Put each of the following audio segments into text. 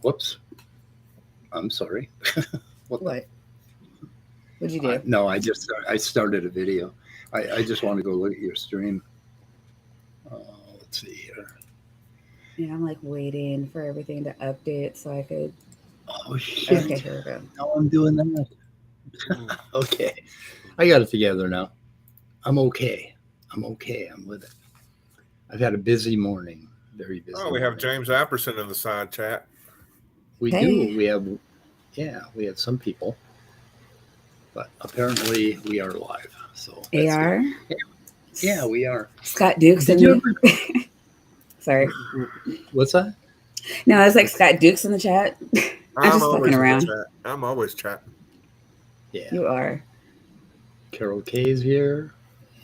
Whoops. I'm sorry. What the? What? What'd you do? No, I started a video. I just want to go look at your stream. Uh, let's see here. Yeah, I'm like waiting for everything to update so I could. Oh Okay, shit! here we go. Now I'm doing that. Okay, I got it together now. I'm okay. I'm okay. I'm with it. I've had a busy morning. Very busy Oh, we have morning. James Apperson in the side chat. We do. Hey, We have. Yeah, we have some people, but apparently we are live. So that's good. AR. Yeah, we are. Scott Duke's Did in you the. ever? Sorry. What's that? No, I was like Scott Duke's in the chat. I'm I'm just fucking always in the around. chat. I'm always chatting. Yeah. You are. Carol Kay's here,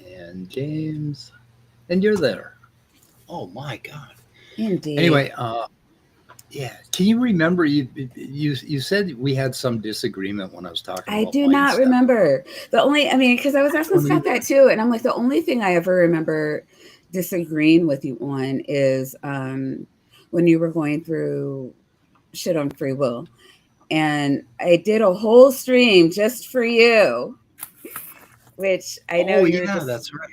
and James, and you're there. Oh my God. Indeed. Anyway, yeah. Can you remember you said we had some disagreement when I was talking I about do not mindset? remember. The only, I mean, because I was I asking don't Scott either. that too. And I'm like, the only thing I ever remember disagreeing with you on is when you were going through shit on free will. And I did a whole stream just for you, which I know Oh you're yeah, just, that's right.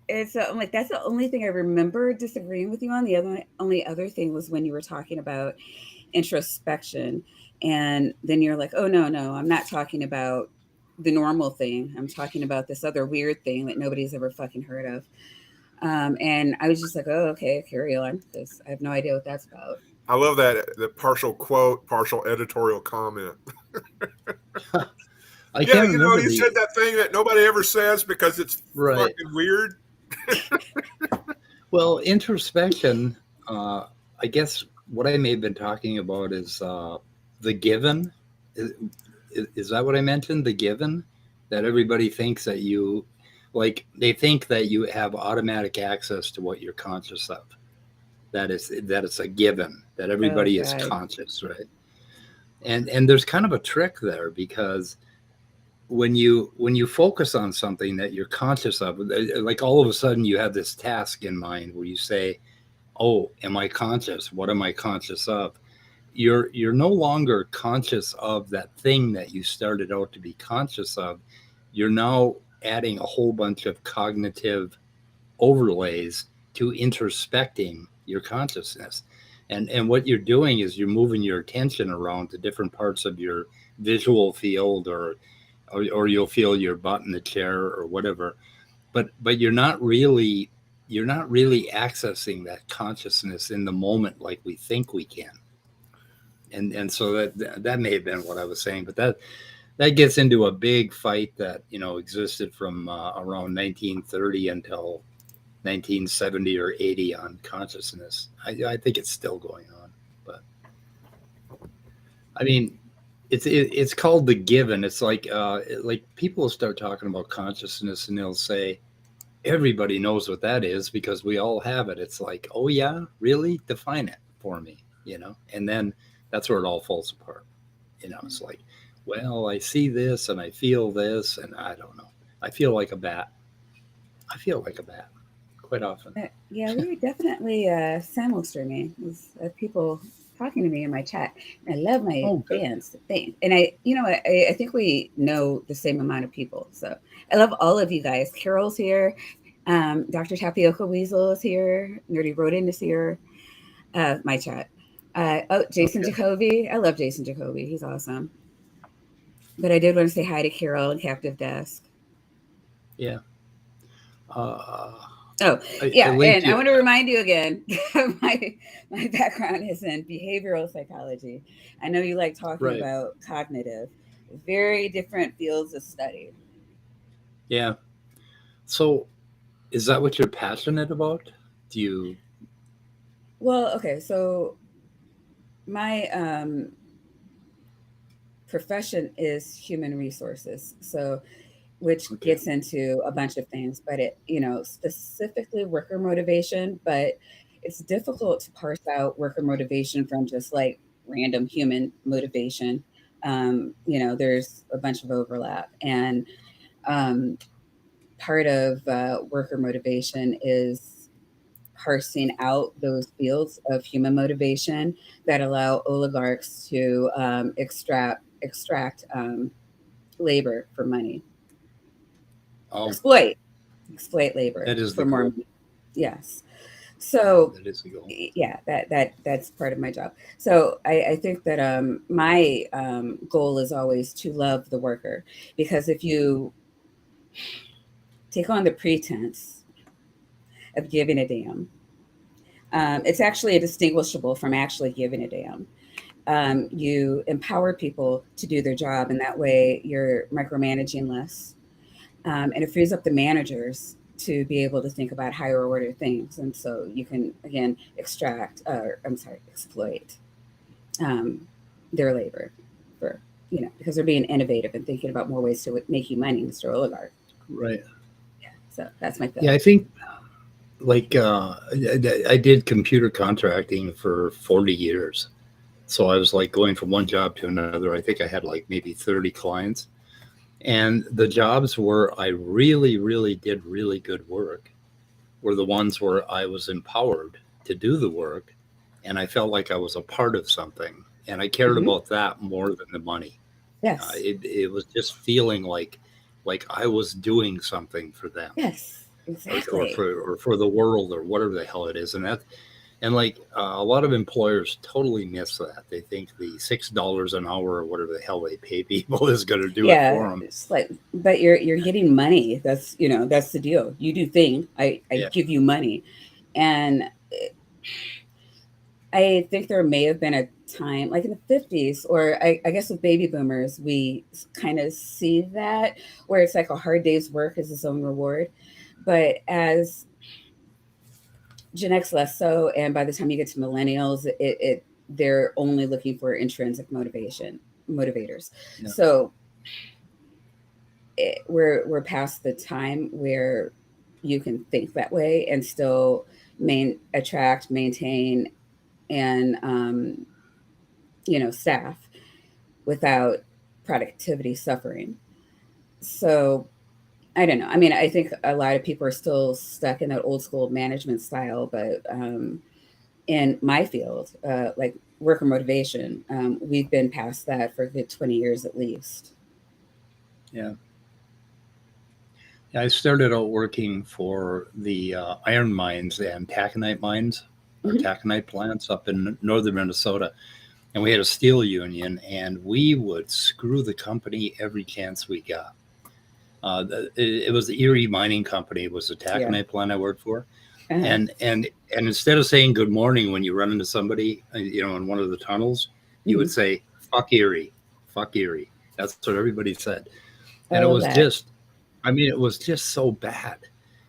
it's, I'm like, that's the only thing I remember disagreeing with you on. The only other thing was when you were talking about introspection. And then you're like, oh, no, no, I'm not talking about the normal thing. I'm talking about this other weird thing that nobody's ever fucking heard of. And I was just like, oh, okay, carry on. Because I have no idea what that's about. I love that the partial quote, partial editorial comment. I Yeah, can't you know, remember you the said that thing that nobody ever says because it's right. fucking weird. Well, introspection. I guess what I may have been talking about is the given. Is, is that what I mentioned? The given that everybody thinks that you like. They think that you have automatic access to what you're conscious of. That it's a given that Oh, everybody is God. conscious, right? And there's kind of a trick there because when you focus on something that you're conscious of, like all of a sudden you have this task in mind where you say, oh, am I conscious? What am I conscious of? You're no longer conscious of that thing that you started out to be conscious of. You're now adding a whole bunch of cognitive overlays to introspecting your consciousness. And what you're doing is you're moving your attention around to different parts of your visual field, or you'll feel your butt in the chair or whatever, but you're not really accessing that consciousness in the moment like we think we can. And so that may have been what I was saying, but that gets into a big fight that existed from around 1930 until 1970 or 80 on consciousness. I think it's still going on, but I mean, it's called the given. It's like people start talking about consciousness and they'll say everybody knows what that is because we all have it. It's like, oh yeah, really? Define it for me. And then that's where it all falls apart. It's like, well, I see this and I feel this and I don't know. I feel like a bat. I feel like a bat quite often. Yeah, we were definitely simul streaming. There's people talking to me in my chat. And I love my Oh, good. fans. And I think we know the same amount of people. So I love all of you guys. Carol's here. Dr. Tapioca Weasel is here. Nerdy Rodin is here. My chat. Jason Okay. Jacoby. I love Jason Jacoby. He's awesome. But I did want to say hi to Carol and Captive Desk. Yeah. Uh, Oh, I yeah, linked and I you. want to remind you again, my background is in behavioral psychology. I know you like talking Right. about cognitive, very different fields of study. Yeah. So is that what you're passionate about? Do you? Well, okay, so my profession is human resources, so which Okay. gets into a bunch of things, but specifically worker motivation, but it's difficult to parse out worker motivation from just like random human motivation. There's a bunch of overlap, and um, part of worker motivation is parsing out those fields of human motivation that allow oligarchs to extract labor for money, Oh, exploit labor that is the for more goal. money. Yes. Yeah, So that is the goal. yeah, that's part of my job. So I think that my goal is always to love the worker, because if you take on the pretense of giving a damn, it's actually distinguishable from actually giving a damn. You empower people to do their job, and that way you're micromanaging less, and it frees up the managers to be able to think about higher order things, and so you can again exploit um, their labor for, because they're being innovative and thinking about more ways to make you money, Mr. Oligarch. Right. Yeah, so that's my Yeah, thought. I think like I did computer contracting for 40 years. So I was like going from one job to another. I think I had like maybe 30 clients. And the jobs where I really, really did really good work were the ones where I was empowered to do the work and I felt like I was a part of something. And I cared Hmm. about that more than the money. Yes, It was just feeling like I was doing something for them, yes, exactly. or for the world or whatever the hell it is. And like a lot of employers totally miss that. They think the $6 an hour or whatever the hell they pay people is going to do it Yeah, for them. it's like, but you're getting money. That's the deal. You do thing. I Yeah, give you money, and I think there may have been a time, like in the 50s, or I guess with baby boomers, we kind of see that, where it's like a hard day's work is its own reward. But as Gen X, less so, and by the time you get to millennials, they're only looking for intrinsic motivators. yeah, So we're past the time where you can think that way and still attract, maintain, and staff without productivity suffering. So I don't know. I mean, I think a lot of people are still stuck in that old school management style, but in my field, like worker motivation, we've been past that for a good 20 years at least. yeah. I started out working for the iron mines and taconite mines, or Hmm. taconite plants up in northern Minnesota. And we had a steel union, and we would screw the company every chance we got. It was the Erie Mining Company. It was the Yeah. taconite plant I worked for. Uh-huh. And instead of saying good morning when you run into somebody, in one of the tunnels, you Hmm. would say "fuck Erie, fuck Erie." That's what everybody said, and I it love was that. just, I mean, it was just so bad.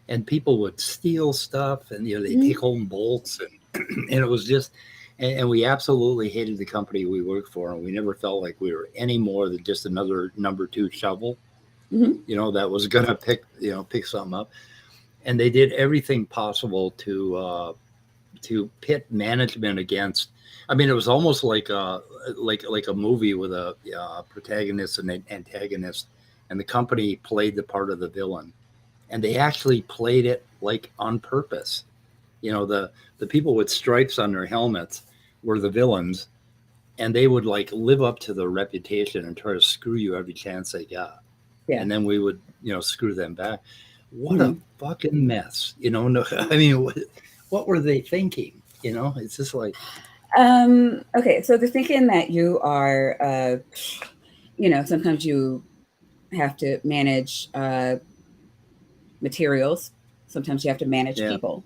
And people would steal stuff, and they Hmm. take home bolts, and it was just, and we absolutely hated the company we worked for, and we never felt like we were any more than just another number two shovel, Hmm. that was gonna pick something up. And they did everything possible to pit management against. I mean, it was almost like a movie with a protagonist and an antagonist, and the company played the part of the villain, and they actually played it like on purpose. The people with stripes on their helmets were the villains, and they would like live up to their reputation and try to screw you every chance they got, Yeah. and then we would screw them back. What a Hmm. fucking mess, no, I mean, what were they thinking? It's just like, Okay, so they're thinking that you are, sometimes you have to manage materials. Sometimes you have to manage yeah, people,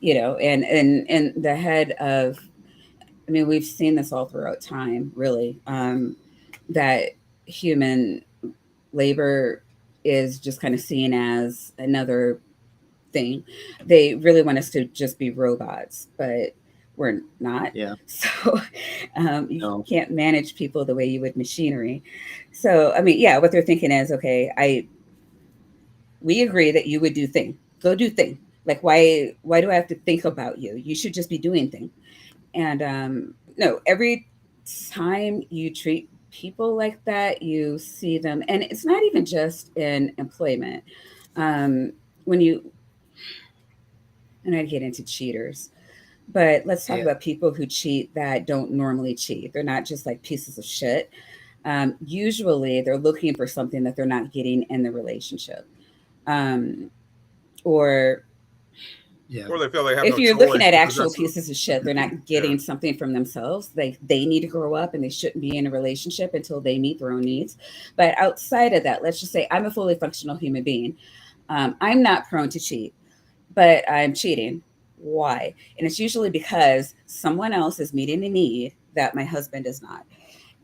and the head of, I mean, we've seen this all throughout time, really, that human labor is just kind of seen as another thing. They really want us to just be robots, but we're not. yeah, So you no, can't manage people the way you would machinery. So I mean, yeah, what they're thinking is, okay, we agree that you would do thing. Go do thing. Like why do I have to think about you? You should just be doing thing. And no, every time you treat people like that, you see them, and it's not even just in employment. Um, when you and I'd get into cheaters. But let's talk Yeah. about people who cheat that don't normally cheat. They're not just like pieces of shit. Usually they're looking for something that they're not getting in the relationship. Um, or Yeah. Or they feel they have if no you're looking choice at because actual that's pieces of shit, they're not yeah. getting something from themselves. They need to grow up and they shouldn't be in a relationship until they meet their own needs. But outside of that, let's just say I'm a fully functional human being. I'm not prone to cheat, but I'm cheating. Why? And it's usually because someone else is meeting a need that my husband is not.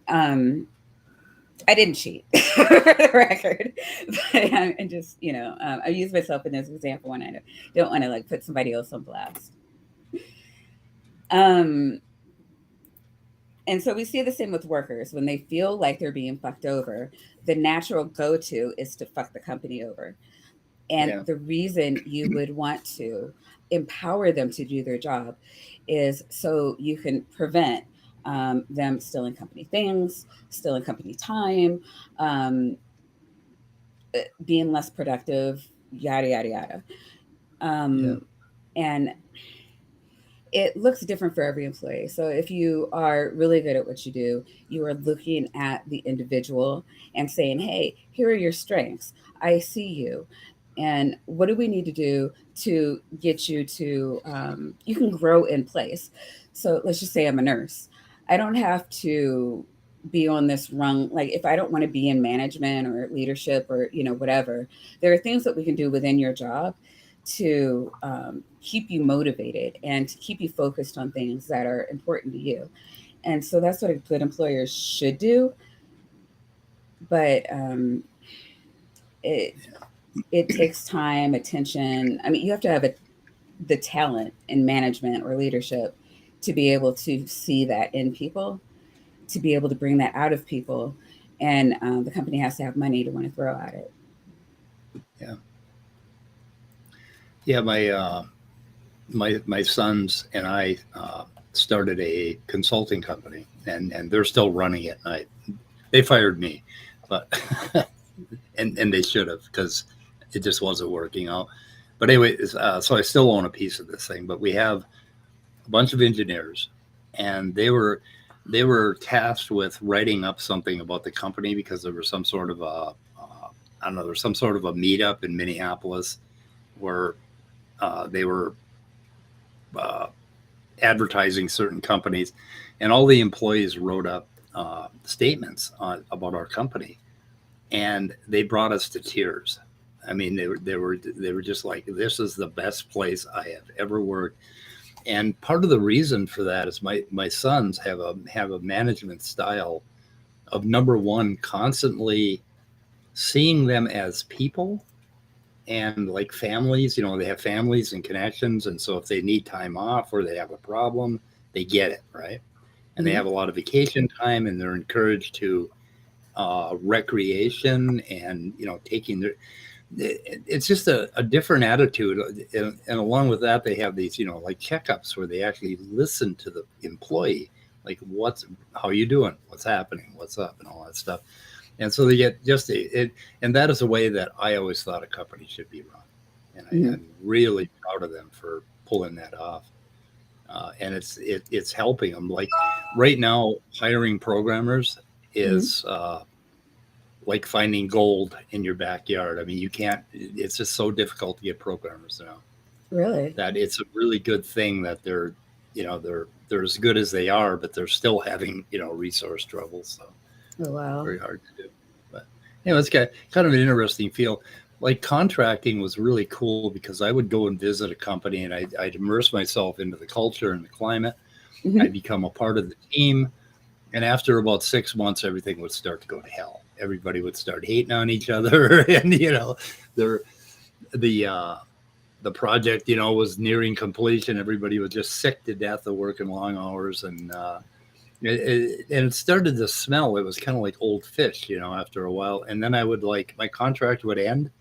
Um, I didn't cheat, for the record, but and just I use myself in this example when I don't want to like put somebody else on blast. Um, and so we see the same with workers when they feel like they're being fucked over. The natural go-to is to fuck the company over. And Yeah. the reason you would want to empower them to do their job is so you can prevent them stealing company things, stealing company time, um, being less productive, yada, yada, yada. Yeah. Um, and it looks different for every employee. So if you are really good at what you do, you are looking at the individual and saying, hey, here are your strengths. I see you. And what do we need to do to get you to, you can grow in place. So let's just say I'm a nurse. I don't have to be on this rung. Like if I don't want to be in management or leadership or, whatever, there are things that we can do within your job to keep you motivated and to keep you focused on things that are important to you. And so that's what a good employer should do. But it it takes time, attention. I mean, you have to have the talent in management or leadership to be able to see that in people, to be able to bring that out of people, and the company has to have money to want to throw at it. Yeah. Yeah. My sons and I started a consulting company, and they're still running it. And they fired me, but and they should have because it just wasn't working out. But anyway, so I still own a piece of this thing. But we have a bunch of engineers, and they were tasked with writing up something about the company because there was some sort of I don't know, there was some sort of a meetup in Minneapolis where they were uh, advertising certain companies, and all the employees wrote up statements about our company, and they brought us to tears. I mean, they were just like, "This is the best place I have ever worked." And part of the reason for that is my sons have a management style of, number one, constantly seeing them as people and like families. They have families and connections, and so if they need time off or they have a problem, they get it, right? And they Mm-hmm. have a lot of vacation time, and they're encouraged to recreation and taking their. It's just a different attitude, and along with that, they have these like checkups where they actually listen to the employee, like how you doing, what's happening, what's up, and all that stuff. And so they get just it, and that is a way that I always thought a company should be run, and Mm-hmm. I'm really proud of them for pulling that off. And it's helping them. Like right now, hiring programmers Mm-hmm. is like finding gold in your backyard. I mean, you can't. It's just so difficult to get programmers now Really? that it's a really good thing that they're as good as they are, but they're still having resource troubles. So Oh wow. very hard to do. But it's kind of an interesting feel. Like contracting was really cool because I would go and visit a company and I'd immerse myself into the culture and the climate. Mm-hmm. I'd become a part of the team. And after about 6 months, everything would start to go to hell. Everybody would start hating on each other, and they're, the the project was nearing completion. Everybody was just sick to death of working long hours, and it started to smell. It was kind of like old fish, after a while. And then I would my contract would end,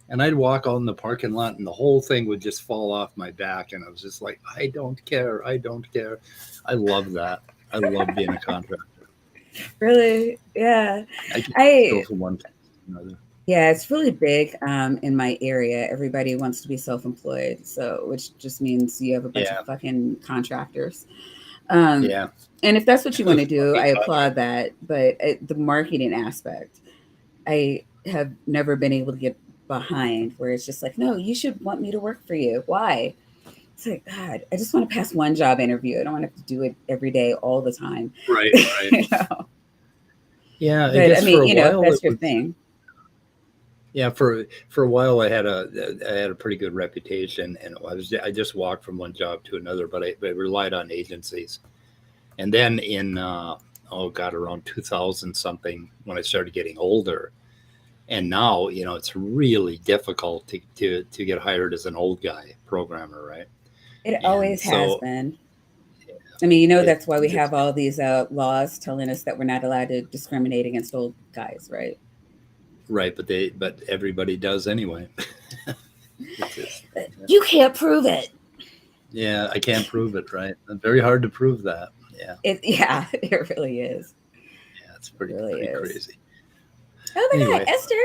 and I'd walk out in the parking lot, and the whole thing would just fall off my back, and I was just like, I don't care, I don't care. I love that. I love being a contractor. Really? Yeah. I can just go I from one place to another. Yeah, it's really big in my area. Everybody wants to be self-employed, so which just means you have a bunch of Yeah, fucking contractors. Um, yeah. and if that's what you want to do, Fucking I applaud contract. that. But the marketing aspect, I have never been able to get behind. Where it's just like, no, you should want me to work for you. Why? It's like, God, I just want to pass one job interview. I don't want to have to do it every day, all the time. Right, right. You know? Yeah, I But I guess for mean, a if while it that's your was. thing, Yeah, for a while I had a pretty good reputation, and I just walked from one job to another, but I relied on agencies. And then in oh god, around 2000 something, when I started getting older, and now it's really difficult to get hired as an old guy programmer, right? it And always has so been. I mean, you know, it that's why we just have all these laws telling us that we're not allowed to discriminate against old guys, right? right, but everybody does anyway. It's just You can't prove it. yeah, I can't prove it, right? It's very hard to prove that. Yeah, Yeah, it really is. yeah, it's It really pretty is. crazy. Oh my Anyway, God, Esther.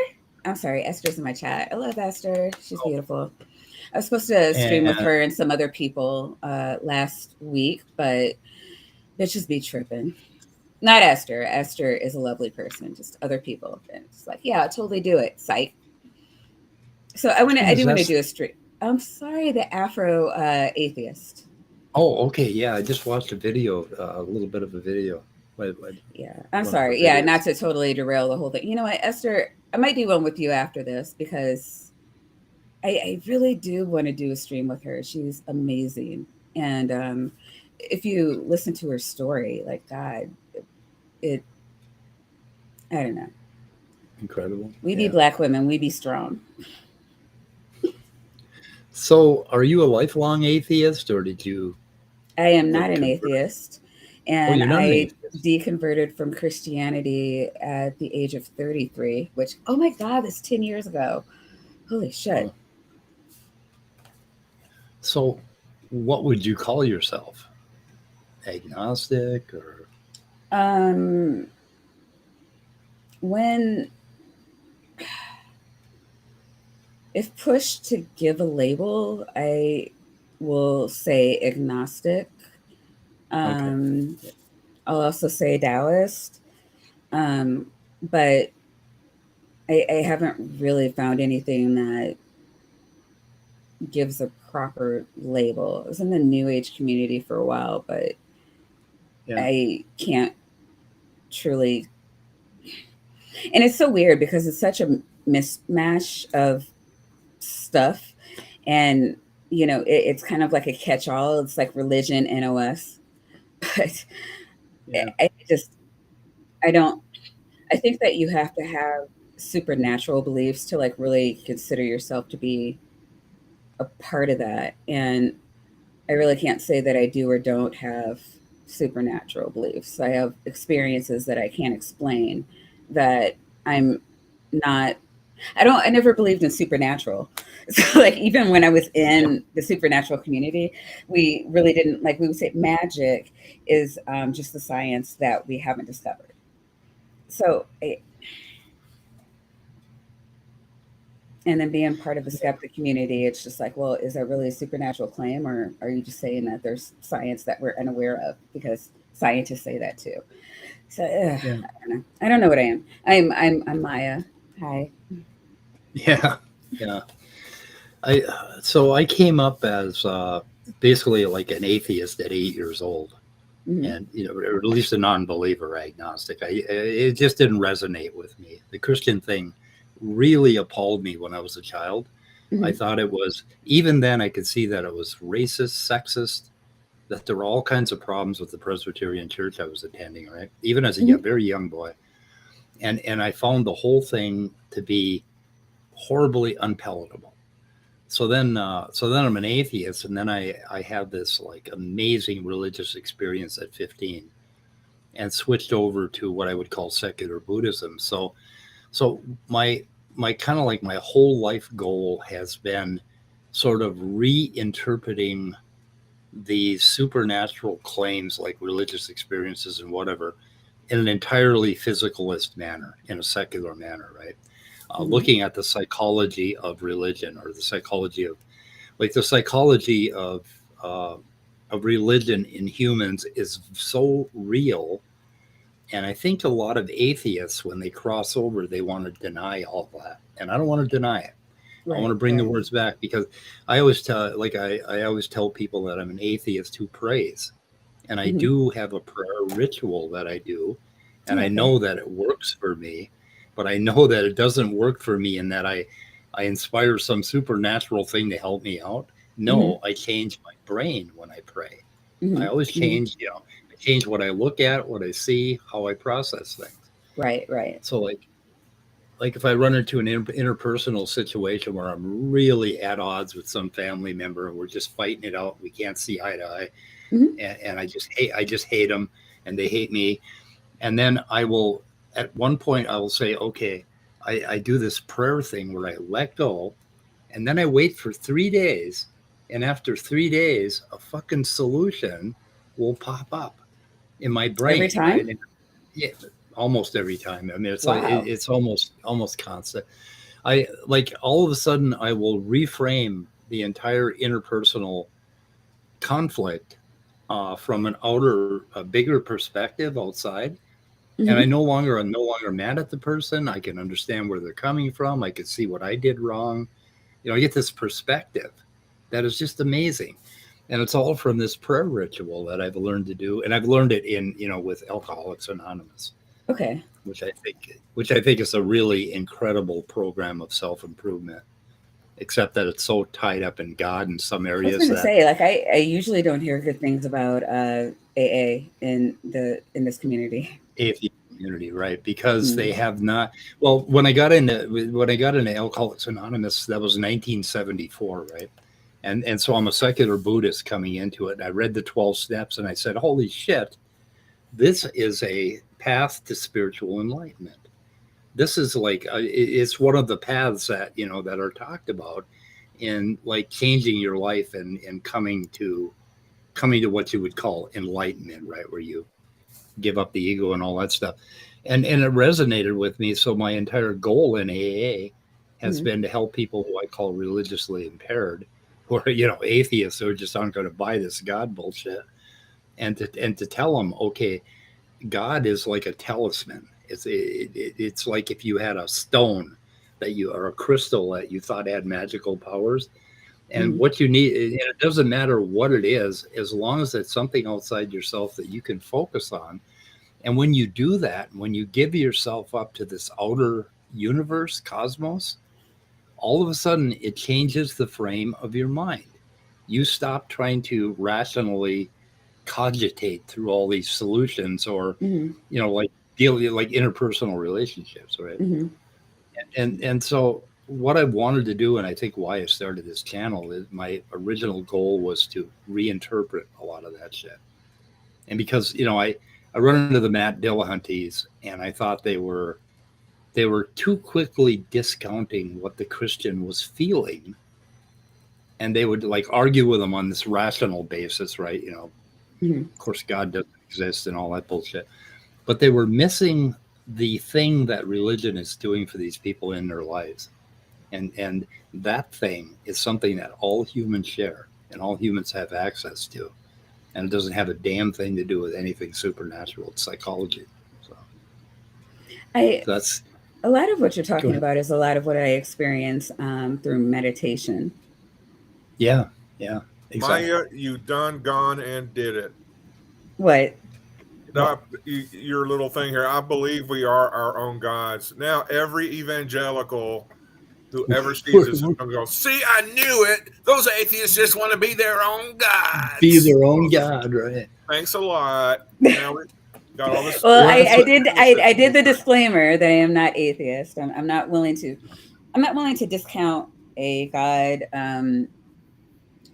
I'm sorry, Esther's in my chat. I love Esther. She's beautiful. I was supposed to stream with and her and some other people last week, but bitches be tripping. Not Esther. Esther is a lovely person, just other people. And it's like, yeah, I'll totally do it. Psych. So which one I is do want to that? do a stream. I'm sorry, the Afro atheist. Oh, okay. Yeah, I just watched a video, a little bit of a video. Yeah, I'm One of her sorry. Yeah, not videos. to totally derail the whole thing. You know what, Esther, I might do one with you after this because I really do want to do a stream with her. She's amazing. And if you listen to her story, like, God, it, I don't know. Incredible. We be Yeah. black women, we be strong. So, are you a lifelong atheist, or did you I am not like an convert? atheist. Oh, And you're not an I atheist. deconverted from Christianity at the age of 33, which, oh my God, that's 10 years ago. Holy shit. Oh. So, what would you call yourself? Agnostic, or Um, when, if pushed to give a label, I will say agnostic. okay? Um, I'll also say Taoist. Um, but I haven't really found anything that gives a proper label. I was in the New Age community for a while, but Yeah. I can't truly. And it's so weird because it's such a mismatch of stuff. And, you know, it's kind of like a catch all. It's like religion, NOS. But Yeah. I just, I don't, I think that you have to have supernatural beliefs to like really consider yourself to be a part of that. And I really can't say that I do or don't have supernatural beliefs. I have experiences that I can't explain that I'm not I never believed in supernatural. So like even when I was Yeah. in the supernatural community, we really didn't like we would say magic is just the science that we haven't discovered. So and then being part of the skeptic community, it's just like, well, is that really a supernatural claim, or are you just saying that there's science that we're unaware of? Because scientists say that too. So Yeah. I don't know. I don't know what I am. I'm Maya. Hi. Yeah. Yeah. I so I came up as basically like an atheist at 8 years old, Hmm. and or at least a non-believer, agnostic. It just didn't resonate with me. The Christian thing really appalled me when I was a child. I Hmm. thought it was, even then I could see that it was racist, sexist, that there were all kinds of problems with the Presbyterian church I was attending, right? Even as a Hmm. very young boy. And I found the whole thing to be horribly unpalatable. So then I'm an atheist, and then I had this like amazing religious experience at 15, and switched over to what I would call secular Buddhism. So my kind of like my whole life goal has been sort of reinterpreting these supernatural claims like religious experiences and whatever in an entirely physicalist manner, in a secular manner, right? looking at the psychology of religion, or the psychology of of religion in humans is so real. And I think a lot of atheists, when they cross over, they want to deny all that. And I don't want to deny it. I want to bring the words back, because I always tell, I always tell people that I'm an atheist who prays. And I do have a prayer ritual that I do. And I know that it works for me, but I know that it doesn't work for me in that I inspire some supernatural thing to help me out. No, I change my brain when I pray. I always change, I change what I look at, what I see, how I process things. Right. So like if I run into an interpersonal situation where I'm really at odds with some family member and we're just fighting it out, we can't see eye to eye, and I just hate them and they hate me. And then I will, at one point I will say, okay, I do this prayer thing where I let go, and then I wait for 3 days. And after 3 days, a fucking solution will pop up in my brain. Every time? Right? And, yeah, almost every time. I mean, it's like it's almost constant. I like all of a sudden I will reframe the entire interpersonal conflict from a bigger perspective outside. And I'm no longer mad at the person. I can understand where they're coming from. I can see what I did wrong. I get this perspective that is just amazing. And it's all from this prayer ritual that I've learned to do. And I've learned it in, with Alcoholics Anonymous. Okay. Which I think is a really incredible program of self-improvement, except that it's so tied up in God in some areas. I was going to say, like, I usually don't hear good things about AA in this community. Atheist community, right? Because they have not. Well, when I got into Alcoholics Anonymous, that was 1974, right? And so I'm a secular Buddhist coming into it. And I read the 12 steps and I said, holy shit, this is a path to spiritual enlightenment. This is like, it's one of the paths that, that are talked about in like changing your life and coming to what you would call enlightenment, right? Where you give up the ego and all that stuff. And it resonated with me. So my entire goal in AA has been to help people who I call religiously impaired, who are, atheists who just aren't going to buy this God bullshit. And to tell them, okay, God is like a talisman. It's like if you had a stone or a crystal that you thought had magical powers, and what you need, and it doesn't matter what it is, as long as it's something outside yourself that you can focus on. And when you do that, when you give yourself up to this outer universe, cosmos, all of a sudden it changes the frame of your mind. You stop trying to rationally cogitate through all these solutions, or like interpersonal relationships, right? And so what I wanted to do, and I think why I started this channel, is my original goal was to reinterpret a lot of that shit. And because I run into the Matt Dillahunties, and I thought they were too quickly discounting what the Christian was feeling, and they would like argue with them on this rational basis, right? Of course, God doesn't exist and all that bullshit. But they were missing the thing that religion is doing for these people in their lives. And that thing is something that all humans share and all humans have access to. And it doesn't have a damn thing to do with anything supernatural. It's psychology. So that's a lot of what you're talking about is a lot of what I experience through meditation. Yeah, exactly. Maya, you done gone and did it. What? Your little thing here. I believe we are our own gods. Now, every evangelical who ever sees this is going to go, see, I knew it. Those atheists just want to be their own gods. Be their own god, right? Thanks a lot. Now we got all this. Well, I did the disclaimer that I am not atheist. I'm not willing to discount a god.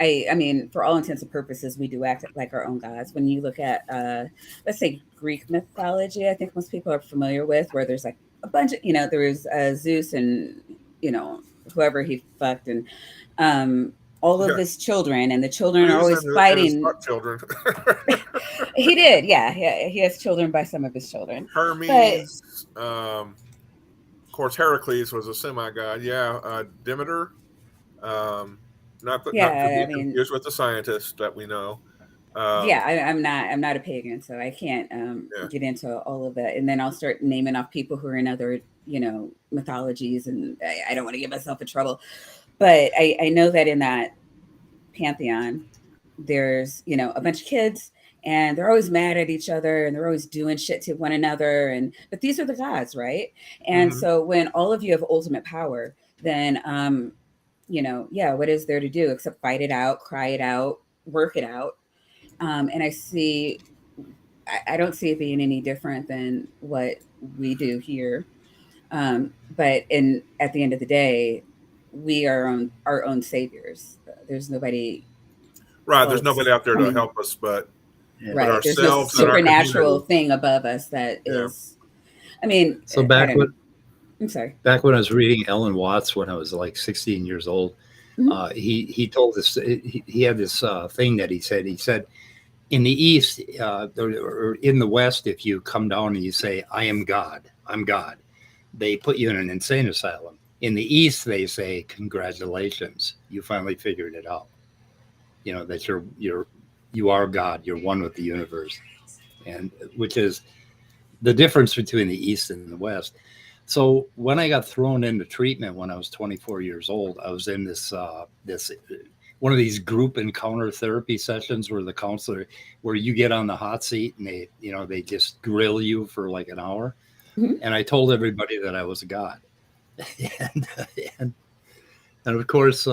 I mean, for all intents and purposes, we do act like our own gods. When you look at, let's say, Greek mythology, I think most people are familiar with, where there's like a bunch of, there was Zeus and, whoever he fucked, and all of his children, and the children are always fighting. Children. He did, yeah. He has children by some of his children. Hermes, course, Heracles was a semi-god. Yeah, Demeter. Not to Yeah, be I mean, confused with the scientist that we know. yeah, I'm not a pagan, so I can't Yeah. get into all of that. And then I'll start naming off people who are in other, mythologies, and I don't want to get myself in trouble. But I know that in that pantheon, there's a bunch of kids, and they're always mad at each other, and they're always doing shit to one another. And but these are the gods, right? And Mhm. so when all of you have ultimate power, then yeah, what is there to do except fight it out, cry it out, work it out? And I don't see it being any different than what we do here. But at the end of the day, we are our own saviors. There's nobody Right. There's else nobody out there to coming. help us but Yeah. Right. There's no ourselves and our supernatural community. thing above us that Yeah. is. I mean, So I don't know. I'm sorry. back when I was reading Ellen Watts when I was like 16 years old, Mhm. he told this. He had this thing that he said. He said in the East or in the West, if you come down and you say, "I am God, I'm God," they put you in an insane asylum. In the East, they say, "Congratulations, you finally figured it out. You know that you are God. You're one with the universe," and which is the difference between the East and the West. So when I got thrown into treatment when I was 24 years old, I was in this one of these group encounter therapy sessions where the counselor, where you get on the hot seat and they just grill you for like an hour. Mhm. And I told everybody that I was a god, and and, and of course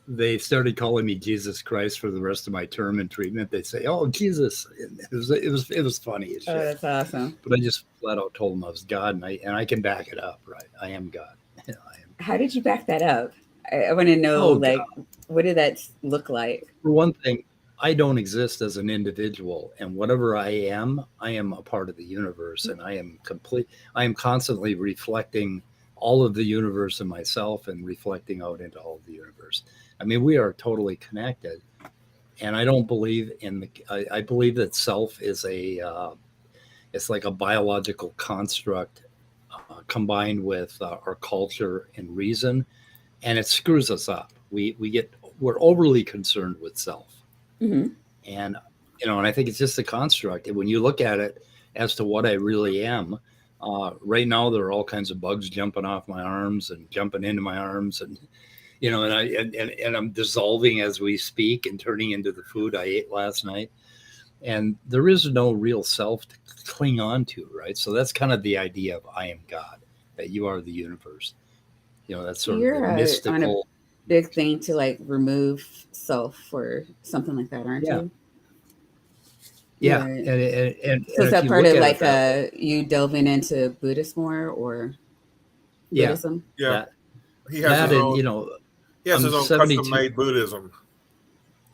they started calling me Jesus Christ for the rest of my term in treatment. They say, "Oh, Jesus!" And it was funny as Oh, shit. that's awesome. But I just flat out told them I was God, and I can back it up, right? I am God. I am. How did you back that up? I want to know, Oh, God. like, what did that look like? For one thing, I don't exist as an individual, and whatever I am a part of the universe, and I am complete. I am constantly reflecting all of the universe in myself and reflecting out into all of the universe. I mean, we are totally connected, and I don't believe in the. I believe that self is it's like a biological construct combined with our culture and reason, and it screws us up. We're overly concerned with self, Hmm. and and I think it's just a construct. And when you look at it as to what I really am, right now there are all kinds of bugs jumping off my arms and jumping into my arms, and and I'm dissolving as we speak and turning into the food I ate last night. And there is no real self to cling on to, right? So that's kind of the idea of I am God, that you are the universe. That's sort of the You're on a mystical. big thing to like remove self or something like that, aren't Yeah, you? yeah, Right. So and is if that you part look of at it like that way, you delving into Buddhist more or yeah, Buddhism? Yeah. that He has that his and own. He has I'm his own custom 72. made Buddhism.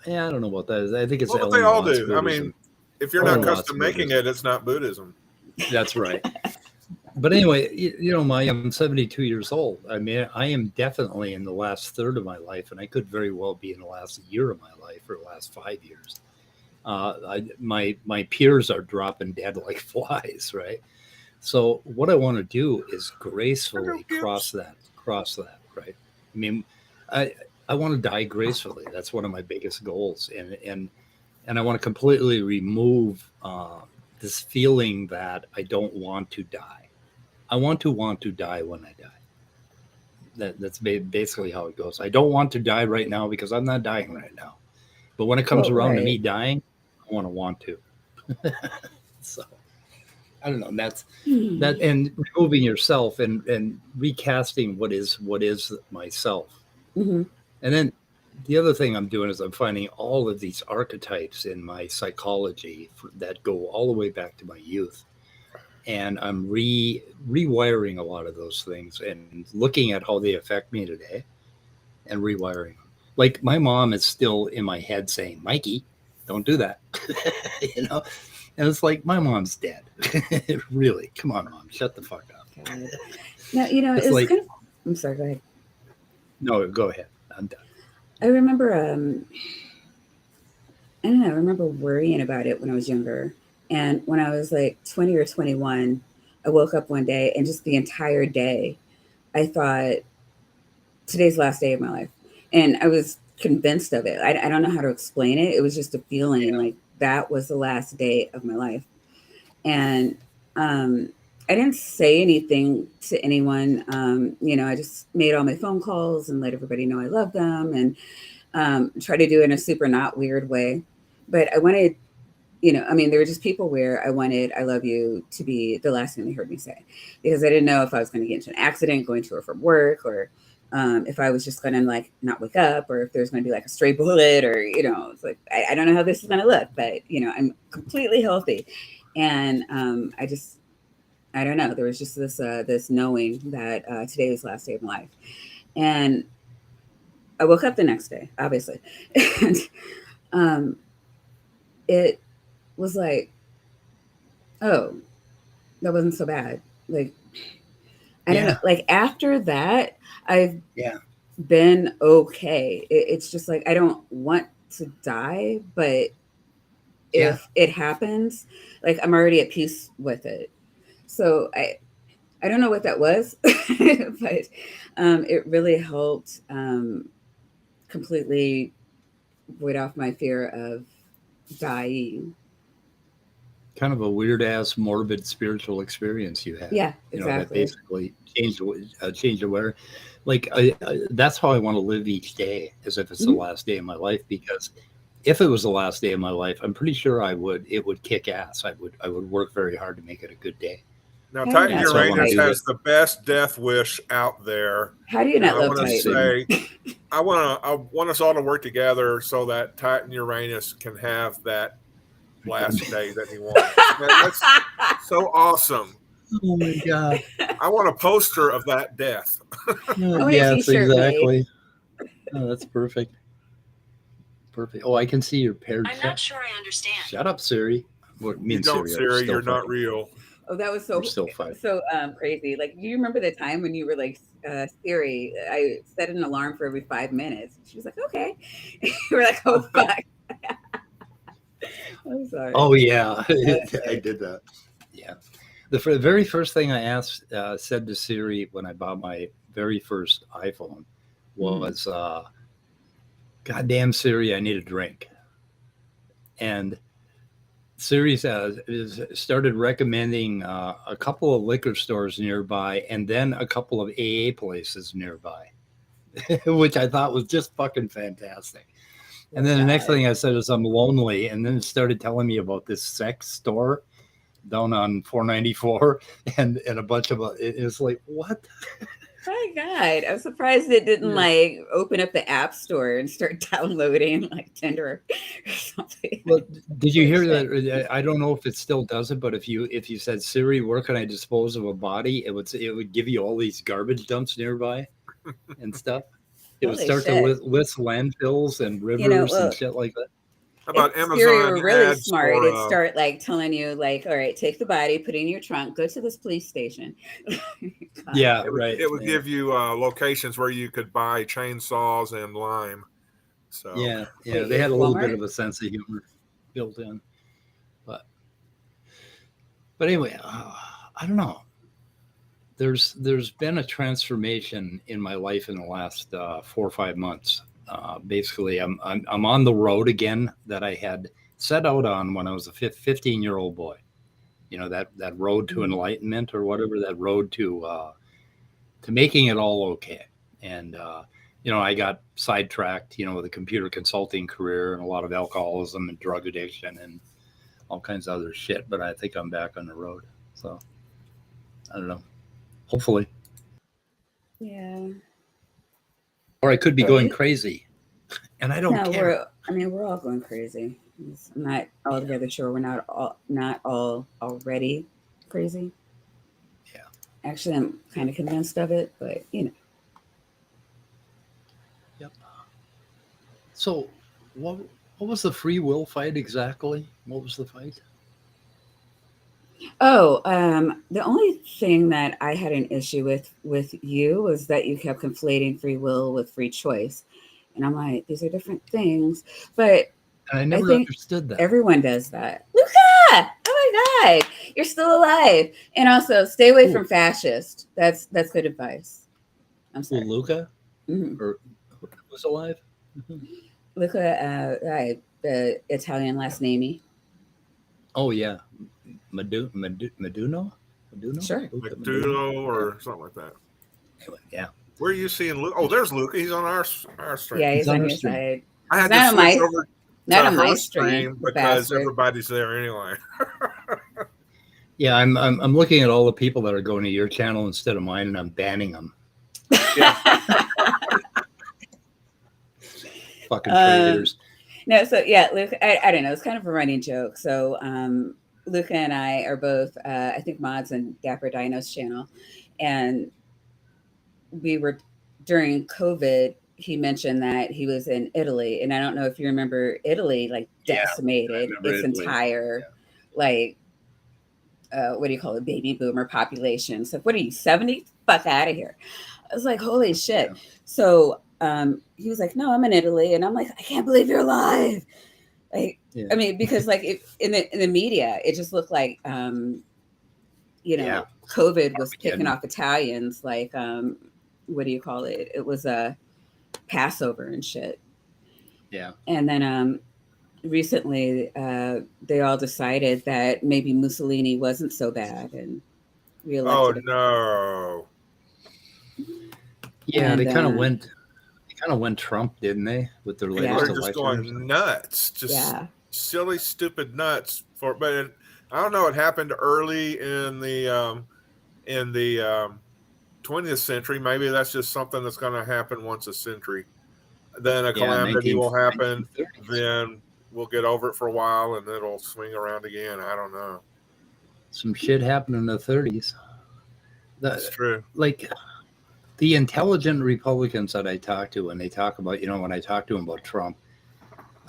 Yeah, I don't know about that. I think it's Well, but they Ellen all Watts do. I mean, Buddhism. if you're not Ellen Watts custom making Buddhism. it, it's not Buddhism. That's right. But anyway, Maya, I'm 72 years old. I mean, I am definitely in the last third of my life, and I could very well be in the last year of my life or the last 5 years. My peers are dropping dead like flies, right? So what I want to do is Hello, gracefully Gibbs. cross that, right? I mean, I I want to die gracefully. That's one of my biggest goals, and I want to completely remove this feeling that I don't want to die. I want to die when I die. That's basically how it goes. I don't want to die right now because I'm not dying right now. But when it comes Well, around to me right. dying, I want to. So I don't know. That's Hmm. that, and removing yourself and recasting what is myself. Hmm. And then the other thing I'm doing is I'm finding all of these archetypes in my psychology that go all the way back to my youth, and I'm rewiring a lot of those things and looking at how they affect me today and rewiring them. Like my mom is still in my head saying, "Mikey, don't do that," you know. And it's like my mom's dead. Really, come on, mom, shut the fuck up. God. Now, It's it's like, kind of. I'm sorry. Go ahead. no, go ahead. I'm done. I remember. I don't know. I remember worrying about it when I was younger, and when I was like 20 or 21, I woke up one day and just the entire day. I thought today's the last day of my life, and I was convinced of it. I don't know how to explain it. It was just a feeling like that was the last day of my life. And I didn't say anything to anyone. I just made all my phone calls and let everybody know I love them, and try to do it in a super not weird way. But I wanted, there were just people where I wanted "I love you" to be the last thing they heard me say, because I didn't know if I was going to get into an accident going to or from work, or if I was just going to like not wake up, or if there's going to be like a stray bullet, or it's like I don't know how this is going to look, but I'm completely healthy, and I don't know. There was just this knowing that today was the last day of my life, and I woke up the next day, obviously, and it was like, oh, that wasn't so bad. Like, I don't know. Like after that, I've been okay. It's just like I don't want to die, but if it happens, like I'm already at peace with it. So I don't know what that was, but it really helped completely void off my fear of dying. Kind of a weird ass morbid spiritual experience you had. Yeah, exactly. That basically changed aware. Like that's how I want to live each day, as if it's the last day of my life. Because if it was the last day of my life, I'm pretty sure it would kick ass. I would work very hard to make it a good day. Now, Titan Uranus has the best death wish out there. How do you not love Titan? I want us all to work together so that Titan Uranus can have that last day that he wants. That's so awesome. Oh my God. I want a poster of that death. Yes, exactly. Oh, that's perfect. Perfect. Oh, I can see your paired. I'm not sure I understand. Shut up, Siri. You don't, Siri. You're not real. Oh, that was so crazy. Like, do you remember the time when you were like, Siri, I set an alarm for every 5 minutes? She was like, okay. You were like, oh, fuck. I'm sorry. Oh, yeah. I did that. Yeah. The very first thing I said to Siri when I bought my very first iPhone was, goddamn Siri, I need a drink. And Siri started recommending a couple of liquor stores nearby and then a couple of AA places nearby, which I thought was just fucking fantastic. And then the next thing I said is I'm lonely. And then it started telling me about this sex store down on 494 and a bunch of it was like, what? My God, I'm surprised it didn't like open up the app store and start downloading like Tinder or something. Well, did you hear that? I don't know if it still does it, but if you said, Siri, where can I dispose of a body? It would give you all these garbage dumps nearby and stuff. It would start to list landfills and rivers and shit like that. How about Amazon? Siri were really smart. It'd start like telling you, like, all right, take the body, put it in your trunk, go to this police station. Yeah, right. It would give you locations where you could buy chainsaws and lime. So yeah, they had a little bit of a sense of humor built in, but anyway, I don't know. There's been a transformation in my life in the last 4 or 5 months. Basically, I'm on the road again that I had set out on when I was a 15-year-old boy. You know, that road to enlightenment or whatever, that road to making it all okay. And I got sidetracked, with a computer consulting career and a lot of alcoholism and drug addiction and all kinds of other shit. But I think I'm back on the road. So I don't know. Hopefully. Yeah. Or I could be going crazy, and I don't care. We're all going crazy. I'm not altogether sure we're not all already crazy. Yeah. Actually, I'm kind of convinced of it, but Yep. So, what was the free will fight exactly? What was the fight? Oh, the only thing that I had an issue with you was that you kept conflating free will with free choice. And I'm like, these are different things. But I never understood that. Everyone does that. Luca! Oh my God. You're still alive. And also stay away from fascist. That's good advice. I'm Who, sorry. Luca? Mhm. Or who's alive? Luca, the Italian last name. Oh yeah, Meduno. Sure. Luca Meduno. McDougal Yeah. or something like that. Anyway, yeah. Where are you seeing Luke? Oh, there's Luca. He's on our stream. Yeah, He's he's on on our your stream. side. I He's had to switch over not to on my her stream, stream the because bastard. everybody's there anyway. Yeah, I'm looking at all the people that are going to your channel instead of mine, and I'm banning them. Yeah. Fucking traitors. No, so yeah, Luke, I don't know. It's kind of a running joke. So Luca and I are both, I think, mods on Dapper Dino's channel. And we were, during COVID, he mentioned that he was in Italy. And I don't know if you remember Italy, like Yeah, I decimated remember its Italy. entire, like, what do you call it, baby boomer population. So what are you, 70? Fuck out of here. I was like, holy shit. Yeah. So he was like, no, I'm in Italy. And I'm like, I can't believe you're alive. Like, Yeah. I mean, because like in the media, it just looked like, you know, Yeah. COVID was picking Armageddon. off Italians. Like, what do you call it? It was a Passover and shit. Yeah. And then recently, they all decided that maybe Mussolini wasn't so bad and Oh reelected him. no. Yeah, And, they kind of went. They kind of went Trump, didn't they, with their Yeah. latest They're just election? or going something? nuts. Just Yeah. silly, stupid nuts for. But I don't know. It happened early in the 20th century. Maybe that's just something that's going to happen once a century. Then a Yeah, calamity will happen. 1930s. Then we'll get over it for a while, and it'll swing around again. I don't know. Some shit happened in the 30s. That's true. Like the intelligent Republicans that I talk to, when they talk about, when I talk to them about Trump,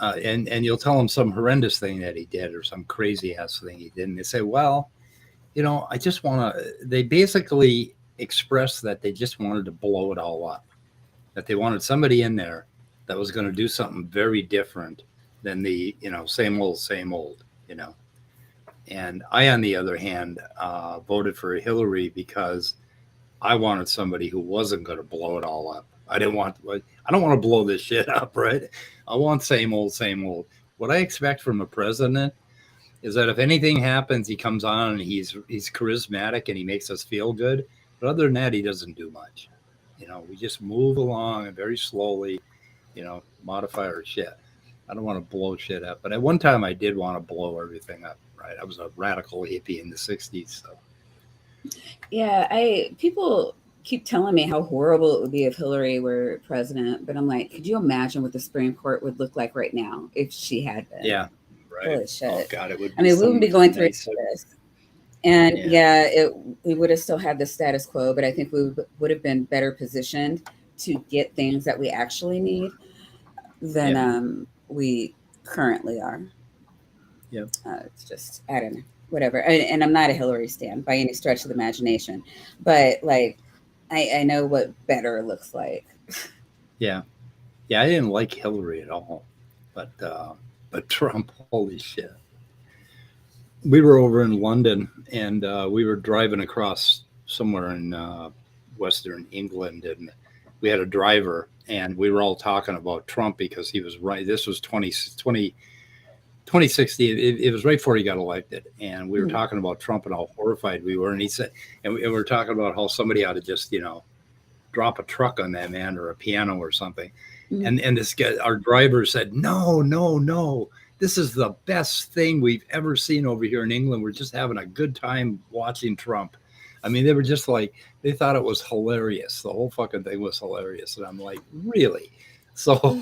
and you'll tell them some horrendous thing that he did or some crazy ass thing he did, and they say, well, I just want to. They basically express that they just wanted to blow it all up, that they wanted somebody in there that was going to do something very different than the same old. And I, on the other hand, voted for Hillary because I wanted somebody who wasn't going to blow it all up. I don't want to blow this shit up, right? I want same old. What I expect from a president is that if anything happens, he comes on and he's charismatic and he makes us feel good. But other than that, he doesn't do much. We just move along and very slowly, modify our shit. I don't want to blow shit up. But at one time, I did want to blow everything up, right? I was a radical hippie in the 60s. So. Yeah, people keep telling me how horrible it would be if Hillary were president, but I'm like, could you imagine what the Supreme Court would look like right now if she had been? Yeah, right. Holy shit. Oh God, it would. I mean, we wouldn't be going through this. And we would have still had the status quo, but I think we would have been better positioned to get things that we actually need than we currently are. Yeah. It's just, I don't know, whatever. And I'm not a Hillary stan by any stretch of the imagination, but like, I know what better looks like. Yeah. I didn't like Hillary at all, but Trump, holy shit. We were over in London and we were driving across somewhere in Western England, and we had a driver, and we were all talking about Trump because he was right. This was 2016. It was right before he got elected, and we were talking about Trump and how horrified we were. And he said, and we were talking about how somebody ought to just, drop a truck on that man or a piano or something. And this guy, our driver, said, no. This is the best thing we've ever seen over here in England. We're just having a good time watching Trump. I mean, they were just like, they thought it was hilarious. The whole fucking thing was hilarious. And I'm like, really? So